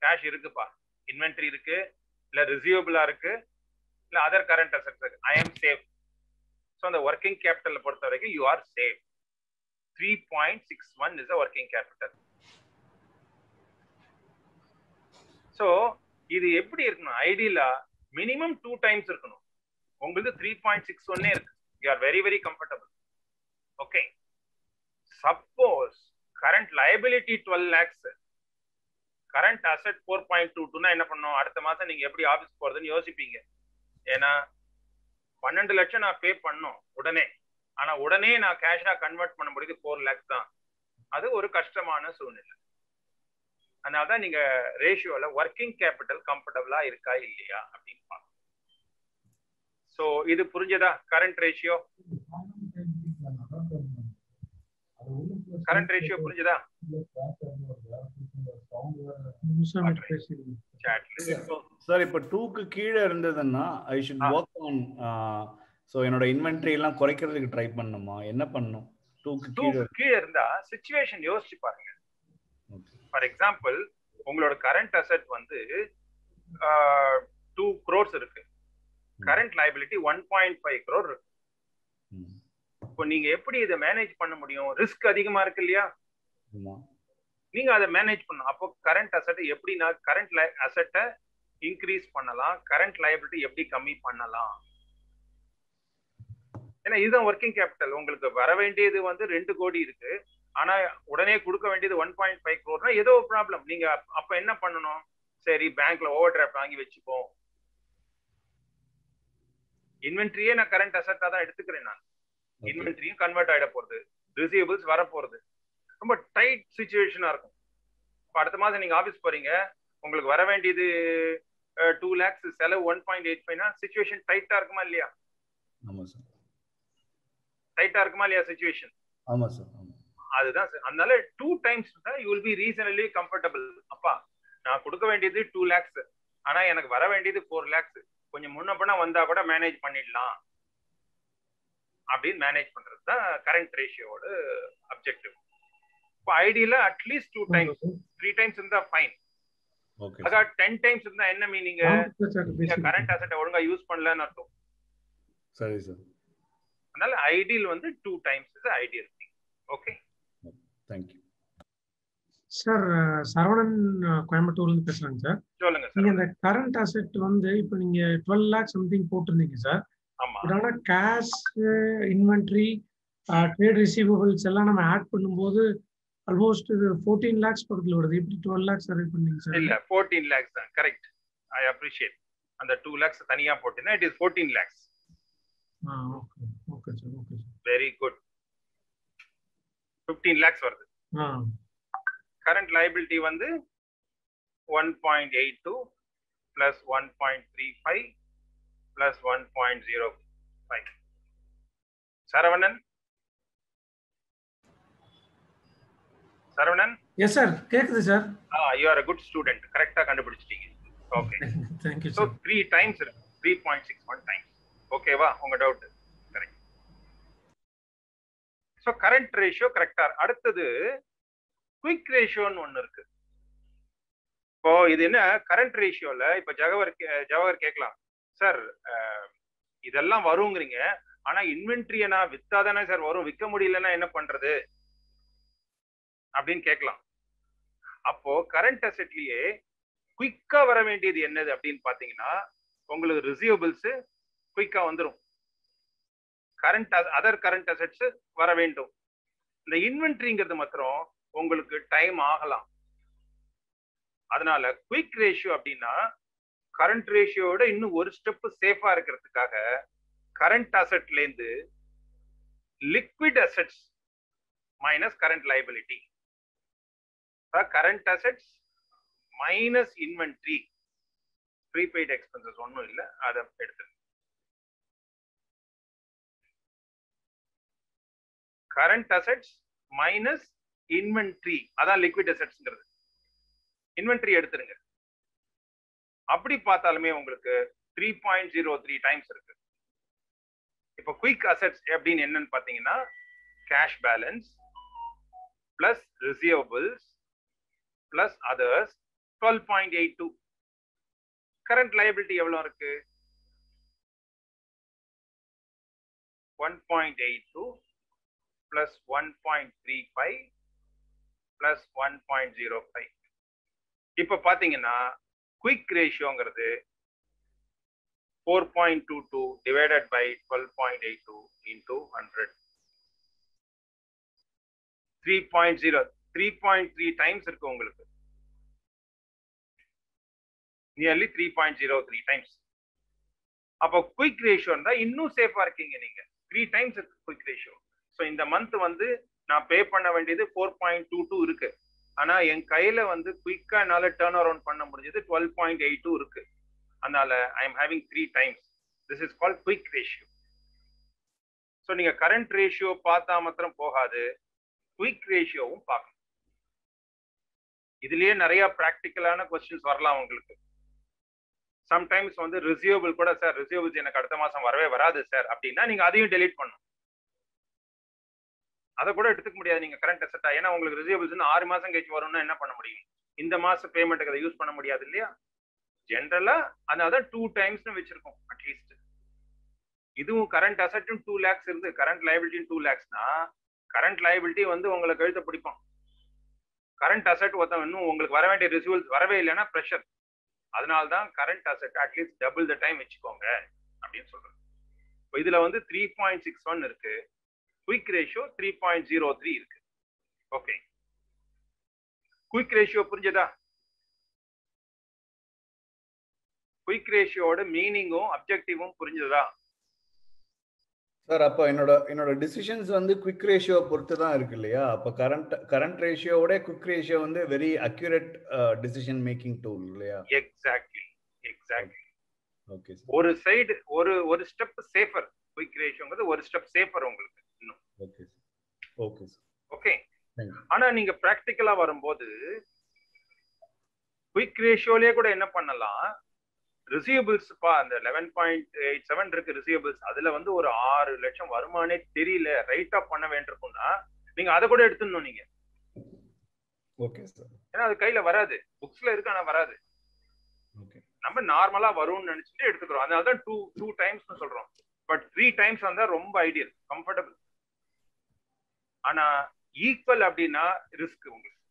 கேஷ் இருக்குப்பா, இன்வென்ட்ரி இருக்கு, இல்ல ரிசீவபிளா இருக்கு, இல்ல அதர் கரண்ட் அசெட்ஸ் இருக்கு, ஐ எம் சேஃப். ஸோ அந்த ஒர்க்கிங் கேபிட்டல் பொறுத்த வரைக்கும் you are safe. 3.61 is a working capital. So இது எப்படி இருக்கணும்? ஐடியலா மினிமம் 2 டைம்ஸ் இருக்கணும். உங்களுக்கு 3.61 இருக்கு, you are very very comfortable. Okay, suppose current liability 12 lakhs, current asset 4.22னா என்ன பண்ணும்? அடுத்த மாசம் நீங்க எப்படி ஆபீஸ் போறதுன்னு யோசிப்பீங்க. ஏன்னா 12 லட்சம் நான் பே பண்ணும் உடனே, ஆனா உடனே நான் கேஷா கன்வெர்ட் பண்ண முடியுது 4 lakhs தான். அது ஒரு கஷ்டமான சூழ்நிலை. அதனாலதான் நீங்க ரேஷியோல ஒர்க்கிங் கேபிட்டல் கம்ஃபர்டபுளா இருக்கா இல்லையா அப்படின்னு பார்க்கணும். சோ இது புரிஞ்சதா? கரண்ட் ரேஷியோ, கரண்ட் ரேஷியோ புரிஞ்சதா? சார் இப்போ 2க்கு கீழே இருந்ததுன்னா I should work on, so என்னோட இன்வென்டரி எல்லாம் குறைக்கிறதுக்கு ட்ரை பண்ணணுமா? என்ன பண்ணணும்? 2க்கு கீழே இருந்தா சிச்சுவேஷன் யோசிச்சு பாருங்க. ஃபார் எக்ஸாம்பிள், உங்களோட கரண்ட் அசெட் வந்து 2 crores இருக்கு, கரண்ட் லைபிலிட்டி 1.5 crore இருக்கு. இப்போ நீங்க எப்படி இதை மேனேஜ் பண்ண முடியும்? ரிஸ்க் அதிகமா இருக்கு இல்லையா? நீங்க அதை மேனேஜ் பண்ணணும். அப்போ கரண்ட் அசெட்டை எப்படி நான் கரண்ட் அசெட்டை இன்க்ரீஸ் பண்ணலாம், கரண்ட் லைபிலிட்டி எப்படி கம்மி பண்ணலாம்? ஏன்னா இதுதான் ஒர்க்கிங் கேபிட்டல். உங்களுக்கு வர வேண்டியது வந்து 2 கோடி இருக்கு, ஆனா உடனே கொடுக்க வேண்டியது 1.5 crore. ஏதோ ஒரு ப்ராப்ளம். நீங்க அப்ப என்ன பண்ணணும்? சரி, பேங்க்ல ஓவர் டிராஃப்ட் வாங்கி வச்சுப்போம். இன்வென்ட்ரியே நான் கரண்ட் அசெட்டா தான் எடுத்துக்கிறேன். நான் இன்வென்ட்ரியும் கன்வெர்ட் ஆயிட போறது, ரிசீவபிள்ஸ் வர போறது. ரொம்ப டைட் சிச்சுவேஷனா இருக்கும். இப்போ அடுத்த மாதம் நீங்க ஆபீஸ் போறீங்க, உங்களுக்கு வர வேண்டியது 2 lakhs, செலவு 1.85னா சிச்சுவேஷன் டைட்டா இருக்குமா இல்லையா? ஆமா சார், டைட்டா இருக்குமா இல்லையா சிச்சுவேஷன்? ஆமா சார். அதுதான் சார். அதனால 2 times you will be reasonably comfortable. அப்பா நான் கொடுக்க வேண்டியது 2 lakhs, ஆனா எனக்கு வர வேண்டியது 4 lakhs, கொஞ்சம் முன்ன பண்ணா வந்தா கூட மேனேஜ் பண்ணிடலாம் அப்படின்னு மேனேஜ் பண்றது தான் கரண்ட் ரேஷியோட அப்ஜெக்டிவ். இப்போ ஐடியலா அட்லீஸ்ட் 2 times, 3 times இருந்தா ஃபைன். அதாவது 10 times இருந்தா என்ன மீனிங்? கரண்ட் அசெட்டை ஒழுங்கா யூஸ் பண்ணலன்னு அர்த்தம். சரி சார். அதனால ஐடியல் வந்து 2 times is ideal thing. Okay, thank you sir. Saravanan கோயம்புத்தூர்ல இருந்து பேசுறாங்க சார். சொல்லுங்க சார். நீங்க இந்த கரண்ட் அசெட் வந்து இப்போ நீங்க 12 lakhs சம்திங் போட்டிருந்தீங்க சார். ஆமா. இதனால கேஷ், இன்வென்ட்ரி, ட்ரேட் ரிசீவபிள்ஸ் எல்லாம் நம்ம ஆட் பண்ணும்போது ஆல்மோஸ்ட் இது 14 lakhs பக்கத்துல வருது. எப்படி 12 lakhs அரேஞ்ச் பண்ணீங்க சார்? இல்ல 14 lakhs தான் கரெக்ட். I appreciate. அந்த 2 lakhs தனியா போட்டீங்கன்னா it is 14 lakhs. Okay okay sir, okay sir. Very good. 15 lakhs வருது. கரண்ட் லைபிலிட்டி வந்து 1.82 plus 1.35 plus 1.05. Saravanan S sir, கேக்குது sir. you are a good student. கரெக்ட்டா கண்டுபிடிச்சிட்டீங்க. ஓகே. Thank you so sir. 3 times 3.61 times. ஓகேவா உங்க doubt? Correct. So current ratio கரெக்ட்டா. அடுத்து குயிக் ரேஷியோன்னு ஒன்னு இருக்கு. இப்போ இது என்ன கரண்ட் ரேஷியோல இப்ப ஜவஹர் கேட்கலாம் சார் இதெல்லாம் வருங்கிறீங்க, ஆனா இன்வென்ட்ரியை நான் வித்தாதானே சார் வரும், விற்க முடியலன்னா என்ன பண்றது அப்படின்னு கேட்கலாம். அப்போ கரண்ட் அசெட்லயே குயிக்கா வர வேண்டியது என்னது அப்படின்னு பாத்தீங்கன்னா உங்களுக்கு ரிசீவபிள்ஸ் குயிக்கா வந்துடும், அதர் கரண்ட் அசெட்ஸ் வர வேண்டும். இந்த இன்வென்ட்ரிங்கிறது மாத்திரம் உங்களுக்கு டைம் ஆகலாம். அதனால குயிக் ரேஷியோ அப்படின்னா கரண்ட் ரேஷியோட இன்னும் ஒரு ஸ்டெப் சேஃபா இருக்கிறதுக்காக கரண்ட் அசெட்ல இருந்து liquid assets minus current liability, current assets minus inventory, prepaid expenses ஒன்றும் இல்லை, அதை எடுத்து கரண்ட் அசெட்ஸ் மைனஸ் இன்வென்ட்ரி, அதான் லிக்விட் அசெட்ஸ்ங்கிறது. இன்வென்ட்ரி எடுத்துருங்க. அப்படி பார்த்தாலுமே உங்களுக்கு 3.03 டைம்ஸ் இருக்கு. இப்போ குயிக் அசெட்ஸ் அப்படின்னு என்னன்னு பாத்தீங்கன்னா cash balance plus receivables plus others 12.82. Current liability எவ்வளவு இருக்கு? 1.82 plus 1.35 plus 1.05. இப்ப பாத்தீங்கன்னா குயிக் ரேஷியோங்கிறது 4.22 divided by 12.82 into 100. 3.3 டைம்ஸ் இருக்கு உங்களுக்கு, நியர்லி 3.03 டைம்ஸ். அப்போ குயிக் ரேஷியோ இருந்தா இன்னும் சேஃபா இருக்கீங்க நீங்க. 3 டைம்ஸ் இருக்கு குயிக் ரேஷியோ. ஸோ இந்த மந்த் வந்து நான் பே பண்ண வேண்டியது 4.22 இருக்கு, ஆனா என் கையில வந்து குயிக்கா என்னால டர்ன் அரவுண்ட் பண்ண முடிஞ்சது 12.82 இருக்கு. அதனால I am having 3 times. This is called quick ratio. So நீங்க கரண்ட் ரேஷியோ பார்த்தா மாத்திரம் போகாது, குயிக் ரேஷியோவும் பார்க்கணும். இதுலயே நிறைய பிராக்டிக்கலான கொஸ்டின்ஸ் வரலாம் உங்களுக்கு. சம்டைம்ஸ் வந்து ரிசீவபிள் கூட, சார் ரிசீவபிள்ஸ் எனக்கு அடுத்த மாசம் வரவே வராது சார் அப்படின்னா நீங்க அதையும் டெலீட் பண்ணணும். அதை கூட எடுத்துக்க முடியாது நீங்க கரண்ட் அசெட்டா. ஏன்னா உங்களுக்கு ரிசீவபிள்ஸ் 6 மாசம் கழிச்சு வரும்னா என்ன பண்ண முடியும்? இந்த மாசம் பேமெண்ட்டுக்கு அதை யூஸ் பண்ண முடியாது இல்லையா? ஜென்ரலா அதனால 2 டைம்ஸ்னு வச்சிருக்கோம் அட்லீஸ்ட். இதுவும் கரண்ட் அசெட்டும் 2 lakhs இருந்து கரண்ட் லைபிலிட்டியும் 2 lakhsனா கரண்ட் லைபிலிட்டி வந்து உங்களை கழுத்த பிடிக்கும். கரண்ட் அசெட் ஒருத்தன் இன்னும் உங்களுக்கு வர வேண்டிய ரிசீவபிள்ஸ் வரவே இல்லைன்னா ப்ரெஷர். அதனால்தான் current asset at least double the time வச்சுக்கோங்க அப்படின்னு சொல்றேன். இப்போ இதுல வந்து 3.61 இருக்கு, குயிக் ரேஷியோ 3.03 இருக்கு. ஓகே, குயிக் ரேஷியோ புரிஞ்சதா? குயிக் ரேஷியோட மீனிங்கும் அப்ஜெக்டிவும் புரிஞ்சதா சார்? அப்போ என்னோட டிசிஷன்ஸ் வந்து குயிக் ரேஷியோ பொறுத்து தான் இருக்கு இல்லையா? அப்போ கரண்ட் ரேஷியோட குயிக் ரேஷியோ வந்து very accurate decision making tool இல்லையா? எக்ஸாக்ட்லி. ஓகே, ஒரு சைடு ஒரு ஸ்டெப் சேஃபர். குயிக் ரேஷியோங்கிறது ஒரு ஸ்டெப் சேஃபர் உங்களுக்கு இன்னும். ஓகே. ஓகே, ஆனா நீங்க பிராக்டிக்கலா வரும்போது குயிக் ரேஷியோலயே கூட என்ன பண்ணலாம், ரிசீவபிள்ஸ் அந்த 11.87 இருக்கு ரிசீவபிள்ஸ். அதுல வந்து ஒரு 6 லட்சம் வருமானே தெரியல, ரைட் ஆஃப் பண்ண வேண்டியிருக்கும்னா நீங்க அதை கூட எடுத்துடணும் நீங்க. Okay sir. ஏன்னா அது கையில வராது, புக்ஸ்ல இருக்கு ஆனா வராது. ஓகே, நம்ம நார்மலா வரும்னு நினைச்சிட்டு எடுத்துக்கிறோம். அதனாலதான் 2 டைம்ஸ் சொல்றோம். பட் 3 டைம்ஸ் வந்தா ரொம்ப ஐடியல், கம்ஃபர்டபுள். ஆனா ஈக்குவல் அப்படின்னா ரிஸ்க். உங்களுக்கு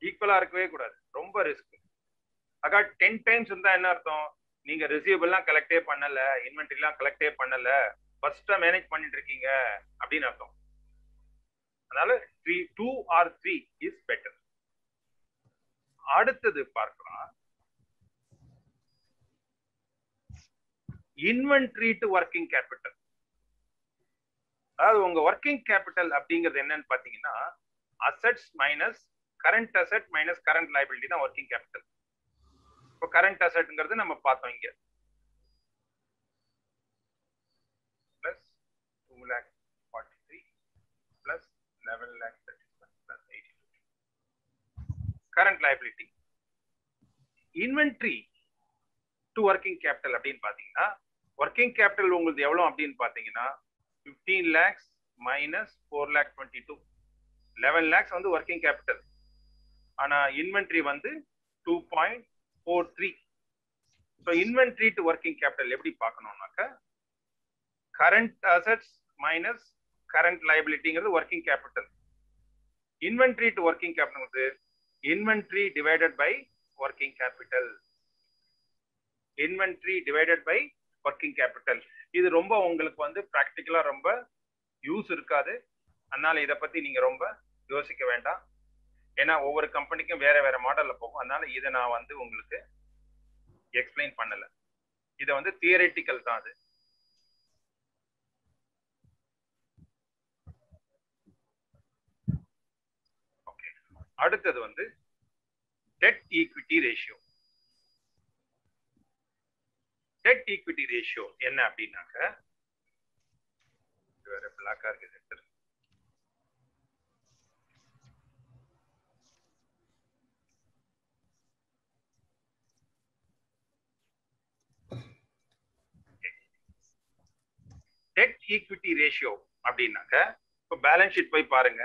ஈக்குவலா இருக்கவே கூடாது, ரொம்ப ரிஸ்க். அக்கா 10 டைம்ஸ் இருந்தா என்ன அர்த்தம்? நீங்க ரிசீவபிள்லாம் கலெக்டே பண்ணல, இன்வென்ட்ரிலாம் கலெக்டே பண்ணல, ஃபர்ஸ்டா மேனேஜ் பண்ணிட்டு இருக்கீங்க அப்படின்னு அர்த்தம். அதனால 2 or 3 இஸ் பெட்டர். அடுத்தது பார்க்கலாம், இன்வென்ட்ரி டு ஒர்க்கிங் கேபிட்டல். அதாவது உங்க ஒர்க்கிங் கேபிட்டல் அப்படிங்கிறது என்னன்னு பாத்தீங்கன்னா assets minus current asset minus current liability தான் ஒர்க்கிங் கேபிட்டல். இப்போ கரண்ட் அசெட்ங்கிறது நம்ம பார்த்தோம் இங்க plus 2,43,000 plus 11,35,000 plus 82. Current liability. Inventory to working capital அப்படின்னு பாத்தீங்கன்னா ஒர்க்கிங் கேபிட்டல் உங்களுக்கு எவ்வளவு அப்படின்னு பாத்தீங்கன்னா 15 lakhs minus 4,22. 11 lakhs வந்து ஒர்க்கிங் கேபிட்டல். ஆனா இன்வென்ட்ரி வந்து 2.43. So inventory to working capital எப்படி பார்க்கணும்னாக்க கரண்ட் அசெட்ஸ் மைனஸ் கரண்ட் லைபிலிட்டிங்கிறது working capital. Inventory to working capital வந்து inventory divided by working capital. Inventory divided by working capital. இது ரொம்ப உங்களுக்கு வந்து பிராக்டிக்கலா ரொம்ப யூஸ் இருக்காது. அதனால இதை பத்தி நீங்க ரொம்ப யோசிக்க வேண்டாம். ஏன்னா ஒவ்வொரு கம்பெனிக்கும் வேற வேற மாடல்ல போகும். அதனால இதை நான் வந்து உங்களுக்கு எக்ஸ்பிளைன் பண்ணல. இதை வந்து தியரிட்டிக்கல் தான் அது. ஓகே, அடுத்தது வந்து dead equity ratio. Dead equity ratio என்ன அப்படின்னாக்க வேற பிளாக்கா இருக்குது. டெட் ஈக்விட்டி ரேஷியோ அப்படின்னாக்க இப்போ பேலன்ஸ் ஷீட் போய் பாருங்க.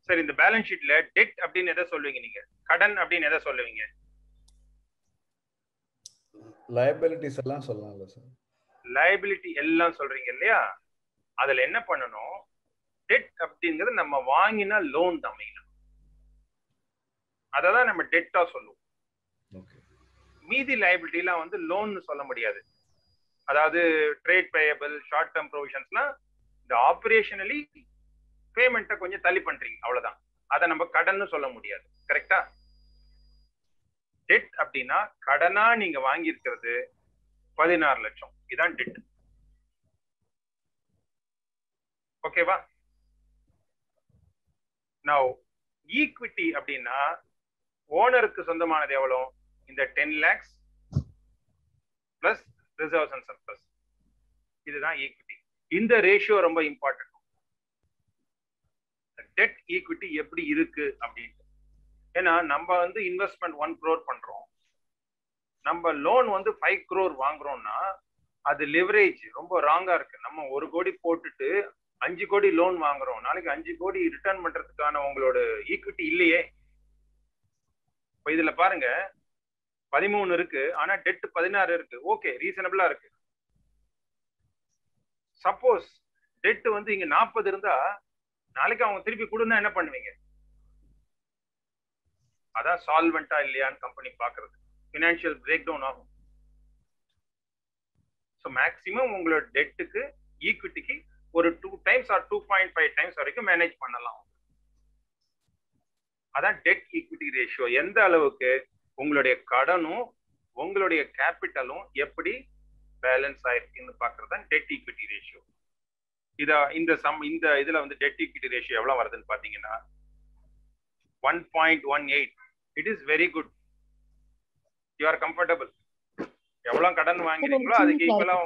சரி, இந்த பேலன்ஸ் ஷீட்ல டெட் அப்படின்னு எதை சொல்லுவீங்க நீங்க? கடன் அப்படின்னு எதை சொல்லுவீங்க? லயபிலிட்டிஸ் எல்லாம் சொல்லலாம்ல சார்? லயபிலிட்டி எல்லாம் சொல்றீங்க இல்லையா? அதுல என்ன பண்ணணும், டெட் அப்படிங்கிறது நம்ம வாங்கின லோன் தான் மெயினா. அததான் நம்ம டெட்டா சொல்லுவோம். மீதி லயபிலிட்டிலாம் வந்து லோன் சொல்ல முடியாது. அதாவது ட்ரேட் பேயபிள், ஷார்ட் டேர்ம் ப்ரொவிஷன்ஸ்லாம் இந்த ஆபரேஷனலி பேமெண்ட்டை கொஞ்சம் தள்ளி பண்றீங்க, அவ்வளவுதான். அதை நம்ம கடன் சொல்ல முடியாது. கரெக்டா? டெட் அப்படின்னா கடனா நீங்க வாங்கி இருக்கிறது 16 லட்சம், இதான் டெட். ஓகேவா? நவ் ஈக்விட்டி அப்படின்னா ஓனருக்கு சொந்தமானது எவ்வளவு? இந்த 10 lakhs plus reserves and surplus. இதுதான் ஈக்விட்டி. இந்த ரேஷியோ ரொம்ப இம்பார்ட்டன்ட். டெட் ஈக்விட்டி எப்படி இருக்கு அப்படின்னு. ஏன்னா நம்ம வந்து இன்வெஸ்ட்மெண்ட் 1 crore பண்றோம், நம்ம லோன் வந்து 5 crore வாங்குறோம்னா அது லிவரேஜ் ரொம்ப ராங்கா இருக்கு. நம்ம 1 கோடி போட்டுட்டு 5 கோடி லோன் வாங்குறோம், நாளைக்கு 5 கோடி ரிட்டர்ன் பண்றதுக்கான உங்களோட ஈக்விட்டி இல்லையே. இப்ப இதுல பாருங்க 13 இருக்கு, ஆனா டெட் 16 இருக்கு. ஓகே, ரீசனபிளா இருக்கு. சப்போஸ் டெட் வந்து இங்க 40 இருந்தா நாளைக்கு அவங்க திருப்பி கொடுன்னா என்ன பண்ணுவீங்க? அதான் சால்வெண்டா இல்லையான்னு கம்பெனி பாக்குறது. பினான்சியல் பிரேக் டவுன் ஆகும். ஸோ மேக்சிமம் உங்களோட டெட்டுக்கு ஈக்விட்டிக்கு ஒரு 2 times or 2.5 times வரைக்கும் மேனேஜ் பண்ணலாம். அதான் டெட் ஈக்விட்டி ரேஷியோ. எந்த அளவுக்கு உங்களுடைய கடனும் உங்களுடைய கேபிட்டலும் எப்படி பேலன்ஸ் ஆயிருக்குன்னு பாக்குறது தான் டெட் ஈக்விட்டி ரேஷியோ. இந்த இதுல வந்து டெட் ஈக்விட்டி ரேஷியோ எவ்வளவு வருதுன்னு பாத்தீங்கன்னா 1.18. It is very good. You are comfortable. எவ்வளவு கடன் வாங்குறீங்களோ அதுக்கு ஈக்குவலா.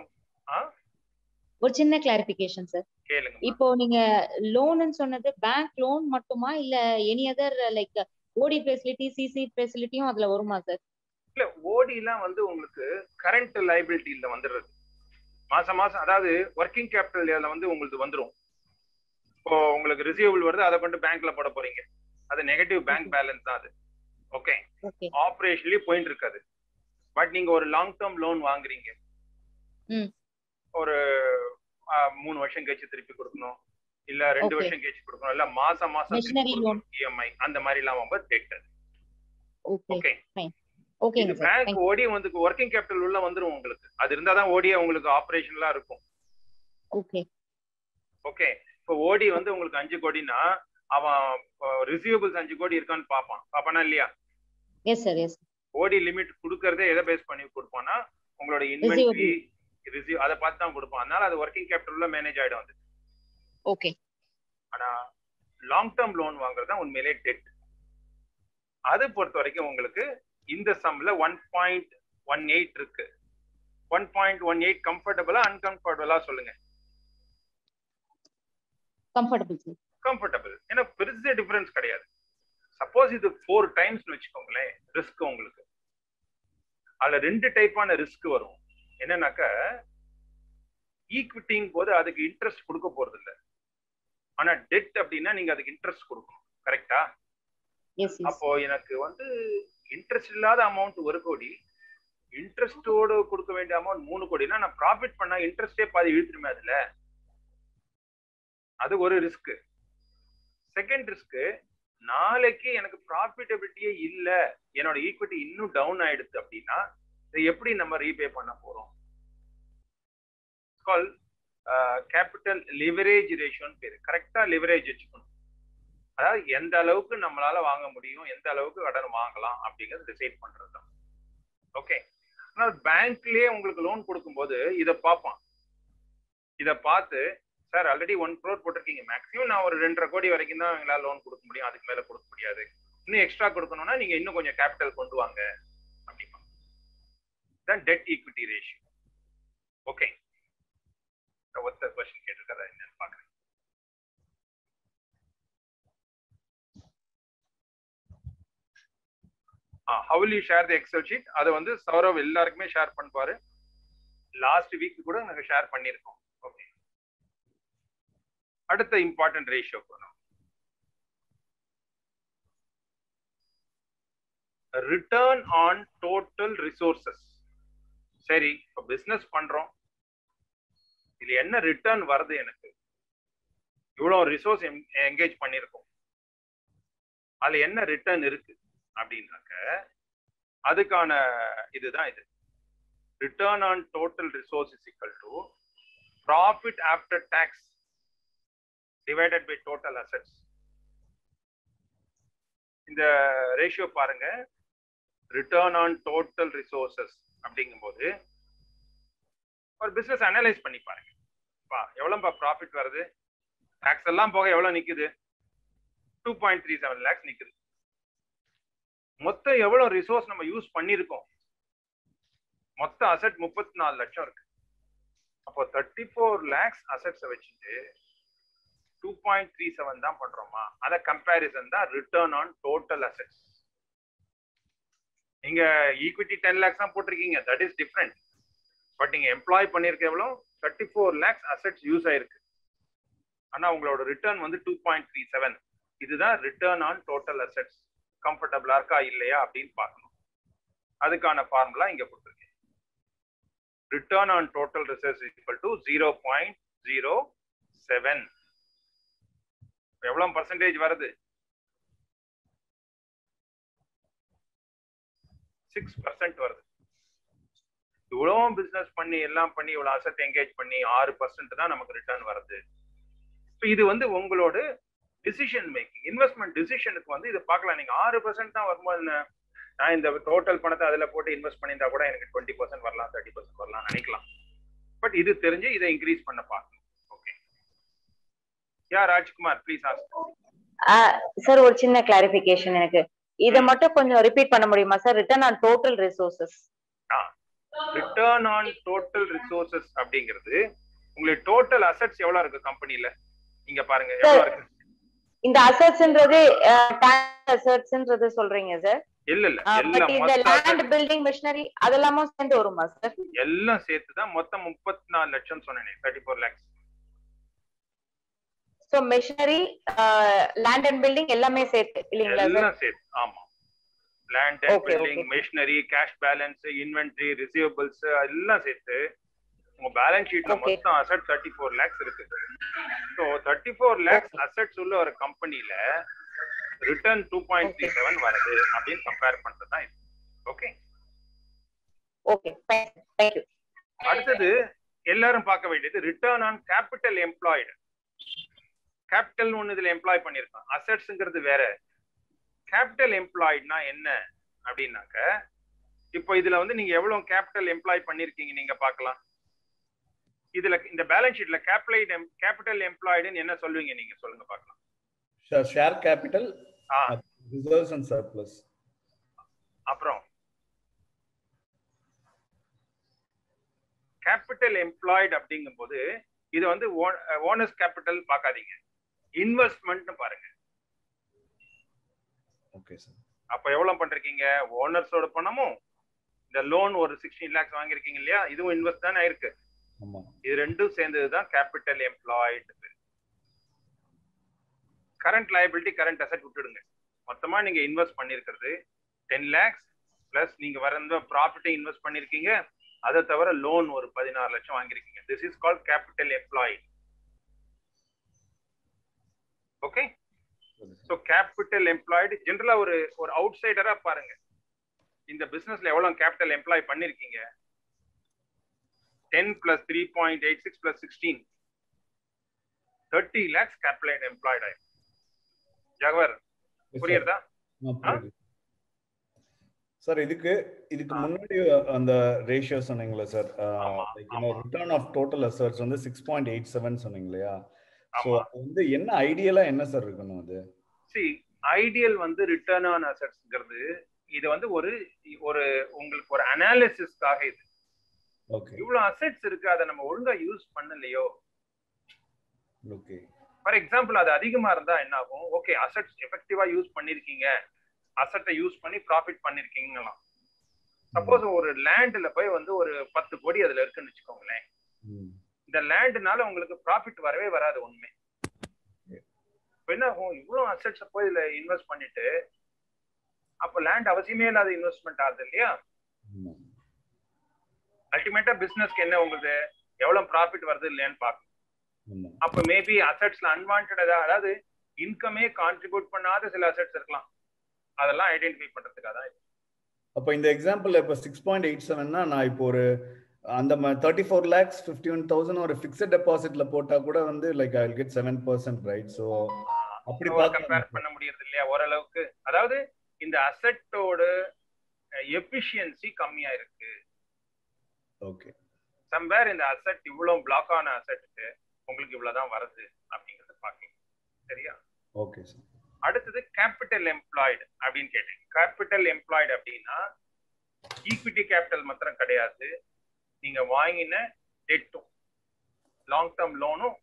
ஒரு சின்ன கிளாரிபிகேஷன் சார். கேளுங்க. இப்போ நீங்க லோன்னு சொன்னது பேங்க் லோன் மட்டுமா இல்ல எனி அதர் லைக் ஓடி ஃபெசிலிட்டி, சிசி ஃபெசிலிட்டியும் அதுல வருமா சார்? இல்ல, ஓடி எல்லாம் வந்து உங்களுக்கு கரண்ட் லைபிலிட்டில வந்துடுறது. மாசம் மாசம், அதாவது ஒர்க்கிங் கேபிட்டல் வந்து உங்களுக்கு வந்துடும். இப்போ உங்களுக்கு ரிசீவபிள் வருது, அதை கொண்டு பேங்க்ல போட போறீங்க, அது நெகட்டிவ் பேங்க் பேலன்ஸ் தான் அது. ஓகே, ஆபரேஷன்லி போயிட்டு இருக்காது. பட் நீங்க ஒரு லாங் டேர்ம் லோன் வாங்குறீங்க, ஒரு 3 வருஷம் கழிச்சு திருப்பி கொடுக்கணும், இல்ல 2 வருஷம் கழிச்சு கொடுக்கணும், இல்ல மாசம் மாசம் இஎம்ஐ அந்த மாதிரி எல்லாம் டெட். ஓகே, ஓகேங்க இது சார். பேங்க் ஓடி வந்து ஒர்க்கிங் கேபிட்டல் உள்ள வந்துரும் உங்களுக்கு. அது இருந்தாதான் ஓடியே உங்களுக்கு ஆபரேஷன்லாம் இருக்கும். Okay okay. இப்போ ஓடி வந்து உங்களுக்கு 5 கோடினா அவன் ரிசீவபிள்ஸ் 5 கோடி இருக்கான்னு பாப்பானா இல்லையா? Yes sir yes. ஓடி லிமிட் கொடுக்கறதே எதை பேஸ் பண்ணி கொடுப்பானா உங்களோட இன்வென்டரி ரிசீவ் அதை பார்த்து தான் கொடுப்பான். அதனால அது ஒர்க்கிங் கேபிட்டல் உள்ள மேனேஜ் ஆயிடும் அது. ஓகே. ஆனா லாங் டேர்ம் லோன் வாங்குறது தான் உண்மையிலே டெட். அது பொறுத்த வரைக்கும் உங்களுக்கு இந்த சம்ல 1.18 இருக்கு. 1.18 கம்ஃபர்டபிளா அன்கம்ஃபர்டபிளா சொல்லுங்க? Comfortable sir. கம்ஃபர்டபிள். ஏன்னா பெருசா டிஃபரன்ஸ் கிடையாது. சப்போஸ் இது 4 டைம்ஸ்னு வச்சுக்கோங்களேன் ரிஸ்க் உங்களுக்கு. அதுல 2 டைப்பான ரிஸ்க் வரும். என்னன்னாக்க ஈக்விட்டிங் போது அதுக்கு இன்ட்ரெஸ்ட் கொடுக்க போறது இல்லை. ஆனா டெட் அப்படின்னா நீங்க அதுக்கு இன்ட்ரெஸ்ட் கொடுக்கணும். கரெக்டா? அப்போ எனக்கு வந்து இன்ட்ரெஸ்ட் இல்லாத அமௌண்ட் 1 கோடி, இன்ட்ரெஸ்டோடு கொடுக்க வேண்டிய அமௌண்ட் 3 கோடினா நான் ப்ராஃபிட் பண்ணா இன்ட்ரெஸ்டே பாதி இழுத்துருமே அதுல. அது ஒரு ரிஸ்க். செகண்ட் ரிஸ்க், நாளைக்கு எனக்கு ப்ராஃபிட்டபிலிட்டியே இல்ல, என்னோட ஈக்விட்டி இன்னும் டவுன் ஆயிடுது அப்படின்னா இதை எப்படி நம்ம ரீபே பண்ண போறோம்? கால் கேபிட்டல் லிவரேஜ் ரேஷியோன்னு பேரு. கரெக்டா லிவரேஜ் வச்சுக்கணும். அதாவது எந்த அளவுக்கு நம்மளால வாங்க முடியும், எந்த அளவுக்கு கடன் வாங்கலாம் அப்படிங்கறது டிசைட் பண்றதுதான். ஓகே. ஆனால் பேங்க்லயே உங்களுக்கு லோன் கொடுக்கும்போது இதை பார்ப்பான். இதை பார்த்து சார் ஆல்ரெடி 1 crore போட்டிருக்கீங்க, மேக்ஸிமம் நான் ஒரு 2.5 கோடி வரைக்கும் தான் எங்களால் லோன் கொடுக்க முடியும், அதுக்கு மேல கொடுக்க முடியாது, இன்னும் எக்ஸ்ட்ரா கொடுக்கணும்னா நீங்க இன்னும் கொஞ்சம் கேபிட்டல் கொண்டு வாங்க அப்படிமா. தான் டெட் ஈக்விட்டி ரேஷியோ. ஓகே. ஒருத்தர் क्वेश्चन கேட்டிருக்காரு, என்னன்னு பாக்குறேன். how will you share the excel sheet? அதை வந்து சௌரவ் எல்லாருக்குமே ஷேர் பண்ணுவாரு. லாஸ்ட் வீக் கூட நாங்க ஷேர் பண்ணியிருக்கோம். ஓகே. அடுத்த இம்பார்ட்டன்ட் ரேஷியோ போனோம். Return on total resources. சரி, இப்போ பிசினஸ் பண்றோம், இதுல என்ன ரிட்டர்ன் வருது? எனக்கு இவ்வளவு ரிசோர்ஸ் என்கேஜ் பண்ணிருக்கோம், அதுல என்ன ரிட்டர்ன் இருக்கு அப்படின்னாக்க அதுக்கான இதுதான் இது. Return on total resource is equal to profit after tax divided by total assets. இந்த ரேஷியோ பாருங்க. ரிட்டர்ன் ஆன் டோட்டல் ரிசோர்சஸ் அப்படிங்கும்போது ஒரு பிசினஸ் அனலைஸ் பண்ணி பாருங்க. எவ்வளவுப்பா ப்ராஃபிட் வருது, டாக்ஸ் எல்லாம் போக எவ்வளவு நிக்குது? 2.37 lakhs நிக்குது. மொத்தம் எவ்வளவு ரிசோர்ஸ் நம்ம யூஸ் பண்ணிருக்கோம்? மொத்த அசெட் 34 லட்சம் இருக்கு. அப்போ 34 lakhs அசெட்ஸை வச்சுட்டு 2.37 தான் பண்றோமா? அத கம்பேரிசன் தான் ரிட்டர்ன் ஆன் டோட்டல் அசெட்ஸ். நீங்க ஈக்விட்டி 10 lakhs தான் போட்டிருக்கீங்க, தட் இஸ் டிஃபரெண்ட். பட் நீங்க எம்ப்ளாய் பண்ணிருக்க எவ்வளவு? 34 lakhs அசெட்ஸ் யூஸ் ஆயிருக்கு. ஆனா உங்களோட ரிட்டர்ன் வந்து 2.37. இதுதான் ரிட்டர்ன் ஆன் டோட்டல் அசெட்ஸ். கம்ஃபர்டபிளா இருக்கா இல்லையா அப்படின்னு பார்க்கணும். அதுக்கான ஃபார்முலா இங்க கொடுத்துருக்கேன். Return on total reserves equal to 0.07. எவ்வளவு பர்சன்டேஜ் வருது? 6% வருது. இவ்வளவு பிசினஸ் பண்ணி எல்லாம் பண்ணி இவ்வளவு அசெட் என்கேஜ் பண்ணி 6% தான் நமக்கு ரிட்டர்ன் வருது. இது வந்து உங்களோட டிசிஷன் மேக்கிங், இன்வெஸ்ட்மெண்ட் டிசிஷனுக்கு வந்து இதை பார்க்கலாம். நீங்க 6% தான் வரும்போது நான் இந்த டோட்டல் பணத்தை அதுல போட்டு இன்வெஸ்ட் பண்ணியிருந்தா கூட எனக்கு 20% வரலாம், 30% வரலாம் நினைக்கலாம். பட் இது தெரிஞ்சு இதை இன்க்ரீஸ் பண்ண பார்க்கணும். Rajkumar please ask. சார் ஒரு சின்ன கிளாரிஃபிகேஷன் எனக்கு இத மட்டும் கொஞ்சம் ரிப்பீட் பண்ண முடியுமா sir? Return on total resources. Return on total resources அப்படிங்கிறது உங்களுக்கு டோட்டல் அசெட்ஸ் எவ்வளவு இருக்கு கம்பெனில நீங்க பாருங்க எவ்வளவு இருக்கு. இந்த அசெட்ஸ்ன்றது அசெட்ஸ்ன்றது சொல்றீங்க சார்? இல்ல இல்ல, எல்லாம் இந்த லேண்ட் பில்டிங் மிஷனரி அதெல்லாம் சேர்ந்து வருமா சார்? எல்லாம் சேர்த்து தான் மொத்தம் 34 லட்சம் சொன்னேன். 34 lakhs. So machinery, land and building எல்லாமே சேர்த்து இல்லீங்களா சார்? எல்லாம் சேர்த்து. ஆமா, land and building, machinery, cash balance, inventory, receivables எல்லாம் சேர்த்து உங்க பேலன்ஸ் ஷீட்ல மொத்தம் அசெட் 34 lakhs இருக்கு. சோ 34 lakhs அசெட்ஸ் உள்ள ஒரு கம்பெனில ரிட்டர்ன் 2.37 வருது அப்படின்னு கம்பேர் பண்றது தான் இது. ஓகே. Okay thank you. அடுத்தது எல்லாரும் பார்க்க வேண்டியது return on capital employed. Capital ஒன்று இதுல எம்ப்ளாய் பண்ணிருக்கோம், அசெட்ஸ்ங்கிறது வேற. கேபிட்டல் எம்ப்ளாய்டுனா என்ன அப்படின்னாக்க, இப்போ இதுல வந்து நீங்க எவ்வளவு கேபிட்டல் எம்ப்ளாய் பண்ணிருக்கீங்க நீங்க பார்க்கலாம். இதுல இந்த பேலன்ஸ் ஷீட்ல கேபிட்டல் எம்ப்ளாய்டுன்னு என்ன சொல்லுவீங்க நீங்க சொல்லுங்க பார்க்கலாம். Share capital, reserves and surplus. அப்புறம் கேபிட்டல் எம்ப்ளாய்டு அப்படிங்கும்போது இது வந்து ஓனர்ஸ் கேபிட்டல் பார்க்காதீங்க, இன்வெஸ்ட்மெண்ட் பாருங்க. Okay sir. அப்ப எவ்வளவு பண்றீங்க? ஓனர்ஸோட பணமும் இந்த லோன் ஒரு 16 lakhs வாங்கிருக்கீங்க இல்லையா, இதுவும் இன்வெஸ்ட் தானே ஆயிருக்கு. இது ரெண்டும் சேர்ந்ததுதான் capital employed. Current liability current asset விட்டுடுங்க. மொத்தமா நீங்க இன்வெஸ்ட் பண்ணிருக்கிறது 10 lakhs பிளஸ் நீங்க வர ப்ராப்பர்ட்டி இன்வெஸ்ட் பண்ணிருக்கீங்க, அதை தவிர லோன் ஒரு 16 லட்சம் வாங்கிருக்கீங்க. This is called capital employed. Okay, so capital employed ஜெனரலா ஒரு அவுட் சைடரா பாருங்க, இந்த பிசினஸ்ல எவ்வளவு கேபிட்டல் எம்ப்ளாய் பண்ணிருக்கீங்க. 10 plus 3.86 plus 16 30 lakhs capital employed. ஜகவர் புரியுதா சார்? இதுக்கு முன்னாடி அந்த ரேஷியோ சொன்னீங்களா sir? Return of total assets வந்து 6.87 சொன்னீங்க இல்லையா? சோ வந்து என்ன ஐடியலா என்ன சார் இருக்கணும் அது? ஐடியல் வந்து ரிட்டர்ன் ஆன் அசெட்ஸ்ங்கிறது இது வந்து ஒரு உங்களுக்கு ஒரு அனாலிசிஸ்க்காக. இது இவ்வளவு அசெட்ஸ் இருக்கு, அதை நம்ம ஒழுங்கா யூஸ் பண்ணலையோ. ஃபார் எக்ஸாம்பிள் அது அதிகமா இருந்தா என்ன ஆகும்? ஓகே, அசெட்ஸ் எஃபெக்டிவா யூஸ் பண்ணிருக்கீங்க, அசெட்டை யூஸ் பண்ணி ப்ராஃபிட் பண்ணிருக்கீங்களா. சப்போஸ் ஒரு லேண்ட்ல போய் வந்து ஒரு 10 கோடி அதுல இருக்குன்னு வச்சுக்கோங்களேன், இந்த லேண்ட்னால உங்களுக்கு ப்ராஃபிட் வரவே வராது உண்மை. என்ன ஆகும்? இவ்வளவு அசெட்ஸ் போய் இதுல இன்வெஸ்ட் பண்ணிட்டு அப்ப லேண்ட் அவசியமே இல்லாத இன்வெஸ்ட்மெண்ட் ஆகுது இல்லையா? அல்டிமேட்டா பிசினஸ்க்கு என்ன உங்களுக்கு எவ்வளவு ப்ராஃபிட் வருது இல்லையான்னு பார்க்கணும். அப்ப மேபி அசெட்ஸ்ல அன்வான்டா, அதாவது இன்கமே கான்ட்ரிபியூட் பண்ணாத சில அசெட்ஸ் இருக்கலாம், அதெல்லாம் ஐடென்டிஃபை பண்றதுக்காக தான். அப்ப இந்த எக்ஸாம்பிள் இப்ப 6.87னா நான் இப்போ ஒரு அந்த 34 lakhs 51,000 ஒரு ஃபிக்ஸட் டெபாசிட்ல போட்டா கூட வந்து like I will get 7%, right? So அப்படி கம்பேர் பண்ண முடியறது இல்லையா ஓரளவுக்கு? அதாவது இந்த அசெட்டோட எஃபிஷியன்சி கம்மியா இருக்கு. ஓகே, சம்வேர் இந்த அசெட் இவ்வளவு பிளாக் ஆன அசெட்டுக்கு உங்களுக்கு இவ்வளவுதான் வருது அப்படிங்கறத பாக்கணும். சரியா? Okay sir. அடுத்தது கேபிட்டல் எம்ப்ளாய்டு அப்படின்னு கேட்டேன். கேபிட்டல் எம்ப்ளாய்டு அப்படின்னா ஈக்விட்டி கேபிட்டல் மாத்திரம் கிடையாது, நீங்க வாங்கின டெட்டும் லாங் டேர்ம் லோனும்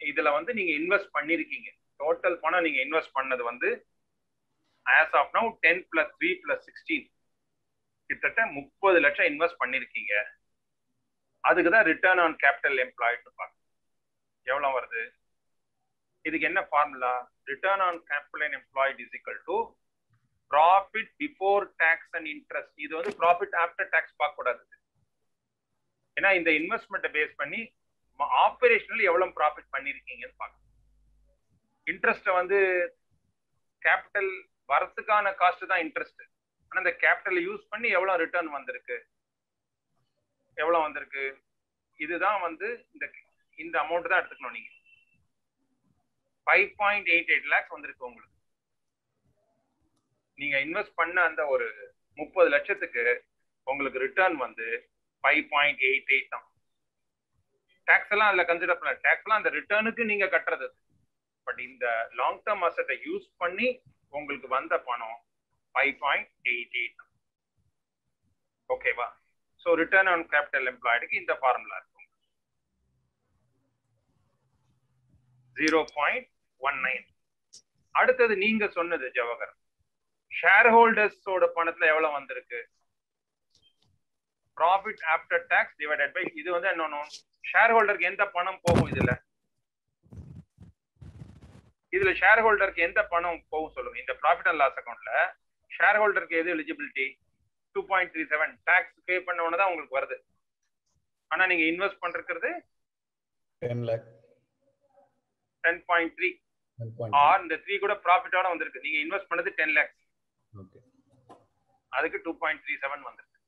இதுல வந்து நீங்க இன்வெஸ்ட் பண்ணிருக்கீங்க. டோட்டல் பணம் நீங்க இன்வெஸ்ட் பண்ணது வந்து as of now 10 plus 3 plus 16 கிட்டத்தட்ட 30 லட்சம் இன்வெஸ்ட் பண்ணிருக்கீங்க. அதுக்குதான் ரிட்டர்ன் ஆன் கேபிட்டல் எம்ப்ளாய்டு பார்க்கணும். எவ்வளவு வருது? இதுக்கு என்ன formula? Return on capital employed is equal to profit before tax and interest. இது வந்து ப்ராஃபிட் ஆஃப்டர் டாக்ஸ் பார்க்க கூடாது, ஏன்னா இந்த இன்வெஸ்ட்மெண்ட்டை பேஸ் பண்ணி ஆபரேஷனல் எவ்வளவு ப்ராஃபிட் பண்ணிருக்கீங்கன்னு பார்க்கணும். இன்ட்ரெஸ்ட் வந்து கேபிட்டல் வரத்துக்கான காஸ்ட் தான் இன்ட்ரெஸ்ட், ஆனா இந்த கேபிட்டல் யூஸ் பண்ணி எவ்வளவு ரிட்டர்ன் வந்திருக்கு, எவ்வளவு வந்திருக்கு, இதுதான் வந்து இந்த அமௌண்ட் தான் எடுத்துக்கணும். நீங்க 5.88 lakhs வந்திருக்கு உங்களுக்கு. நீங்க இன்வெஸ்ட் பண்ண அந்த ஒரு 30 லட்சத்துக்கு உங்களுக்கு ரிட்டர்ன் வந்து 5.88 தான். டாக்ஸ் எல்லாம் அதுல கன்சிடர் பண்ணல, டாக்ஸ் எல்லாம் அந்த ரிட்டர்னுக்கு நீங்க கட்டுறது. பட் இந்த லாங் டேர்ம் அசெட்டை யூஸ் பண்ணி உங்களுக்கு வந்த பணம் 5.88 தான். ஓகேவா? ஸோ ரிட்டர்ன் ஆன் கேபிட்டல் எம்ப்ளாய்டுக்கு இந்த ஃபார்முலா இருக்கும், 0.19. அடுத்தது நீங்க சொன்னது ஜவஹர், ஷேர் ஹோல்டர்ஸோட பணத்துல எவ்வளவு வந்திருக்கு? Profit after tax divided by இது வந்து என்ன, ஷேர் ஹோல்டருக்கு எந்த பணம் போகும்? இதுல ஷேர் ஹோல்டருக்கு எந்த பணம் போகும் சொல்லுங்க. இந்த ப்ராஃபிட் அண்ட் லாஸ் அக்கௌண்ட்ல ஷேர் ஹோல்டருக்கு எது எலிஜிபிலிட்டி? 2.37 டாக்ஸ் பே பண்ண உடனே தான் உங்களுக்கு வருது. ஆனா நீங்க இன்வெஸ்ட் பண்றது 10 lakh 10.3 ஆர் இந்த 3 கூட ப்ராஃபிட்டோட வந்திருக்கு. நீங்க இன்வெஸ்ட் பண்ணது 10 lakhs, அதுக்கு 2.37 வந்திருக்கு.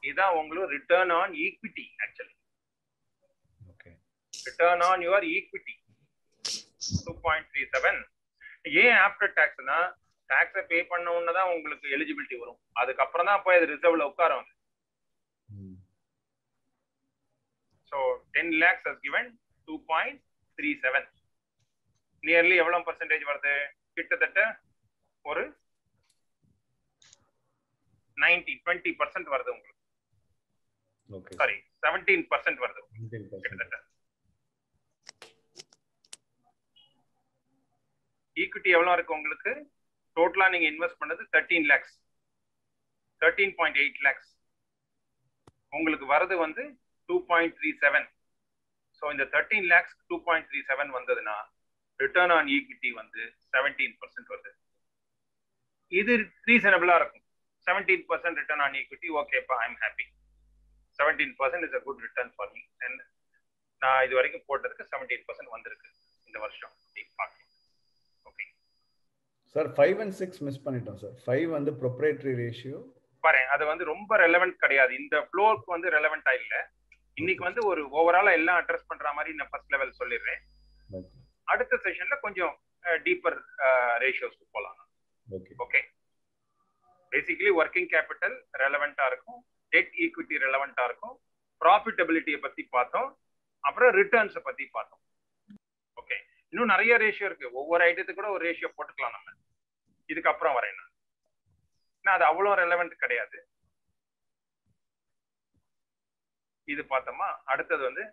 இதான் உங்களுக்கு return on equity. Actually okay, return on your equity 2.37. ஏன் ஆஃப்டர் டாக்ஸ்னா டாக்ஸை பே பண்ண உடனே தான் உங்களுக்கு எலிஜிபிலிட்டி வரும், அதுக்கப்புறம் தான் போய் அது ரிசர்வ்ல உட்காரும். So 10 lakhs has given 2.37. Nearly எவ்வளவு பர்சன்டேஜ் வருது? கிட்டத்தட்ட ஒரு 20% வருது உங்களுக்கு. ஓகே, சாரி 17% வருது கிட்டத்தட்ட. ஈக்விட்டி எவ்வளவு இருக்கு உங்களுக்கு? டோட்டலா நீங்க இன்வெஸ்ட் பண்ணது 13 lakhs, 13.8 lakhs. உங்களுக்கு வரது வந்து 2.37. ஸோ இந்த 13 lakhs 2.37 வந்ததுன்னா ரிட்டர்ன் ஆன் ஈக்விட்டி வந்து 17% வருது. இது ரீசனபிளா இருக்கும். 17% ரிட்டர்ன் ஆன் ஈக்விட்டி, ஓகேப்பா, I am happy. 17% is a good return for me. And நான் இது வரைக்கும் போட்டதுக்கு 17% வந்திருக்கு இந்த வருஷம். ஓகே சார் 5 and 6 மிஸ் பண்ணிட்டோம் சார். 5 வந்து ப்ரொப்ரைட்டரி ரேஷியோ பாரு, அது வந்து ரொம்ப ரெலவெண்ட் கிடையாது, இந்த ஃப்ளோருக்கு வந்து ரெலவெண்டா இல்ல. இன்னைக்கு வந்து ஒரு ஓவராலா எல்லாம் அட்ரஸ் பண்ற மாதிரி நான் ஃபர்ஸ்ட் லெவல் சொல்லிடுறேன். அடுத்த செஷன்ல கொஞ்சம் டீப்பர் ரேஷியோஸ்க்கு போலாம். ஓகே, பேசிக்கலி ஒர்க்கிங் கேபிட்டல் ரெலவெண்டா இருக்கும், டெட் ஈக்விட்டி ரெலவெண்டா இருக்கும், ப்ராஃபிட்டபிலிட்டியை பத்தி பார்த்தோம், அப்புறம் ரிட்டர்ன்ஸை பத்தி பார்த்தோம். ஓகே, இன்னும் நிறைய ரேஷியோ இருக்கு, ஒவ்வொரு ஐட்டத்துக்கு கூட ஒரு ரேஷியோ போட்டுக்கலாம் நம்ம. இதுக்கப்புறம் வரேன் நான், அது அவ்வளோ ரெலவெண்ட் கிடையாது. இது பார்த்தோமா. அடுத்தது வந்து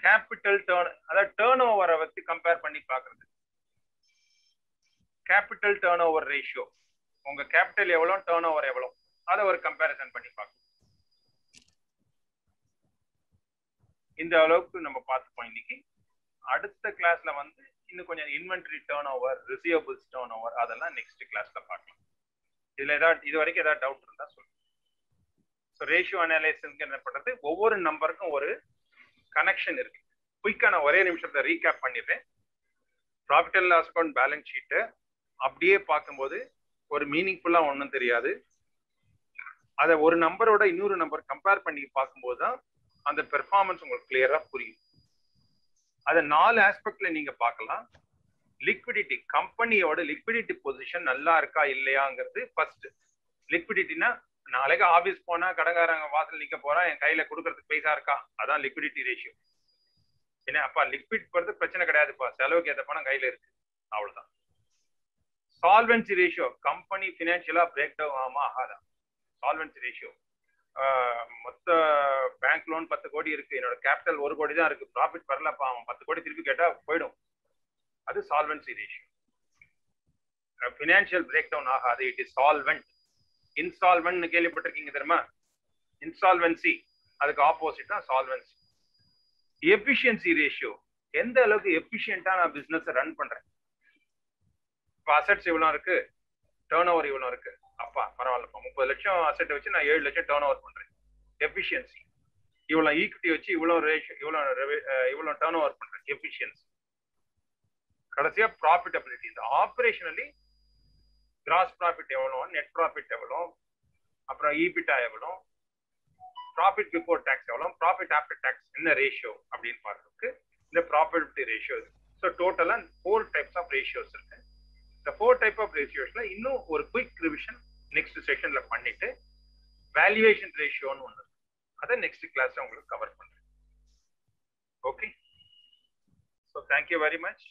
கேபிட்டல் டர்ன், அதாவது டர்ன் ஓவரை வச்சு கம்பேர் பண்ணி பார்க்கறது. கேபிட்டல் டர்ன் ஓவர் ரேஷியோ, உங்க கேபிட்டல் எவ்வளோ, டர்ன் ஓவர் எவ்வளோ, அதை ஒரு கம்பேரிசன் பண்ணி பார்க்கணும். இந்த அளவுக்கு நம்ம பார்த்துப்போம் இன்னைக்கு. அடுத்த கிளாஸ்ல வந்து இன்னும் கொஞ்சம் inventory turn over, receivables turn over, அதெல்லாம் நெக்ஸ்ட் கிளாஸ்ல பார்க்கலாம். இதுல ஏதாவது இது வரைக்கும் ஏதாவது டவுட் இருந்தா சொல்லுங்க. ஸோ ரேஷியோ அனாலிசிஸ் என்ன பண்றது, ஒவ்வொரு நம்பருக்கும் ஒரு கனெக்ஷன் இருக்கு. குயிக்கா நான் ஒரே நிமிஷத்தை ரீகேப் பண்ணிடுறேன். Profit and loss account balance ஷீட்டை அப்படியே பார்க்கும்போது ஒரு மீனிங்ஃபுல்லா ஒன்றும் தெரியாது. அதை ஒரு நம்பரோட இன்னொரு நம்பர் கம்பேர் பண்ணி பார்க்கும்போது தான் அந்த பெர்ஃபார்மன்ஸ் உங்களுக்கு கிளியரா புரியும். அதை 4 ஆஸ்பெக்ட்ல நீங்க பார்க்கலாம். லிக்விடிட்டி, கம்பெனியோட லிக்விடிட்டி பொசிஷன் நல்லா இருக்கா இல்லையாங்கிறது ஃபர்ஸ்ட். லிக்விடிட்டினா நாளைக்கு ஆபீஸ் போனா கடைக்காரங்க வாசல் நிக்க போறா, என் கையில கொடுக்கறதுக்கு பைசா இருக்கா, அதான் லிக்விடிட்டி ரேஷியோ. ஏன்னா அப்பா லிக்விட் போறது பிரச்சனை கிடையாதுப்பா, செலவுக்கு ஏற்ற பணம் கையில இருக்கு, அவ்வளவுதான். சால்வென்சி ரேஷியோ, கம்பெனி பினான்சியலா பிரேக் டவுன் ஆமா ஆகாதா. சால்வென்சி ரேஷியோ, மொத்த பேங்க் லோன் 10 கோடி இருக்கு, என்னோட கேபிட்டல் 1 கோடி தான் இருக்கு, ப்ராஃபிட் வரலப்பா, அவன் 10 கோடி திருப்பி கேட்டா போயிடும், அது solvency ratio. Financial break down ஆகாது, இட் இஸ் சால்வெண்ட். இன்சால்வென்ட் கேள்விப்பட்டிருக்கீங்க தெரியுமா? இன்சால்வென்சி அதுக்கு ஆப்போசிட் தான் சால்வென்சி. எஃபிஷியன்சி ரேஷியோ, எந்த அளவுக்கு எஃபிஷியன்ட்டா நான் பிசினஸ் ரன் பண்றேன். இப்போ அசெட்ஸ் இவ்வளோ இருக்கு, டேர்ன் ஓவர் இவ்வளோ இருக்கு, அப்பா பரவாயில்லப்பா, 30 லட்சம் அசெட் வச்சு நான் 7 லட்சம் டேர்ன் ஓவர் பண்றேன். எஃபிஷியன்சி. இவ்வளோ ஈக்விட்டி வச்சு இவ்வளோ ரேஷியோ, இவ்வளோ டேர்ன் ஓவர் பண்றேன், எஃபிஷியன்சி. கடைசியா ப்ராஃபிட்டபிலிட்டி. இந்த ஆப்ரேஷனலி கிராஸ் ப்ராஃபிட் எவ்வளோ, நெட் ப்ராஃபிட் எவ்வளோ, அப்புறம் ஈபிட்டா எவ்வளோ, ப்ராஃபிட் பிஃபோர் டேக்ஸ் எவ்வளோ, ப்ராஃபிட் ஆஃப்டர் டேக்ஸ் என்ன ரேஷியோ அப்படின்னு பார்க்கறதுக்கு இந்த ப்ராஃபிட்டபிலிட்டி ரேஷியோ இருக்கு. ஸோ டோட்டலாக 4 டைப்ஸ் ஆஃப் ரேஷியோஸ் இருக்கு. இந்த 4 டைப் ஆஃப் ரேஷியோஸ்ல இன்னும் ஒரு குயிக் ரிவிஷன் நெக்ஸ்ட் செஷன்ல பண்ணிட்டு வேல்யூவேஷன் ரேஷியோன்னு ஒன்று இருக்கு, அதை நெக்ஸ்ட் கிளாஸ்ல உங்களுக்கு கவர் பண்றேன். Okay, so thank you very much.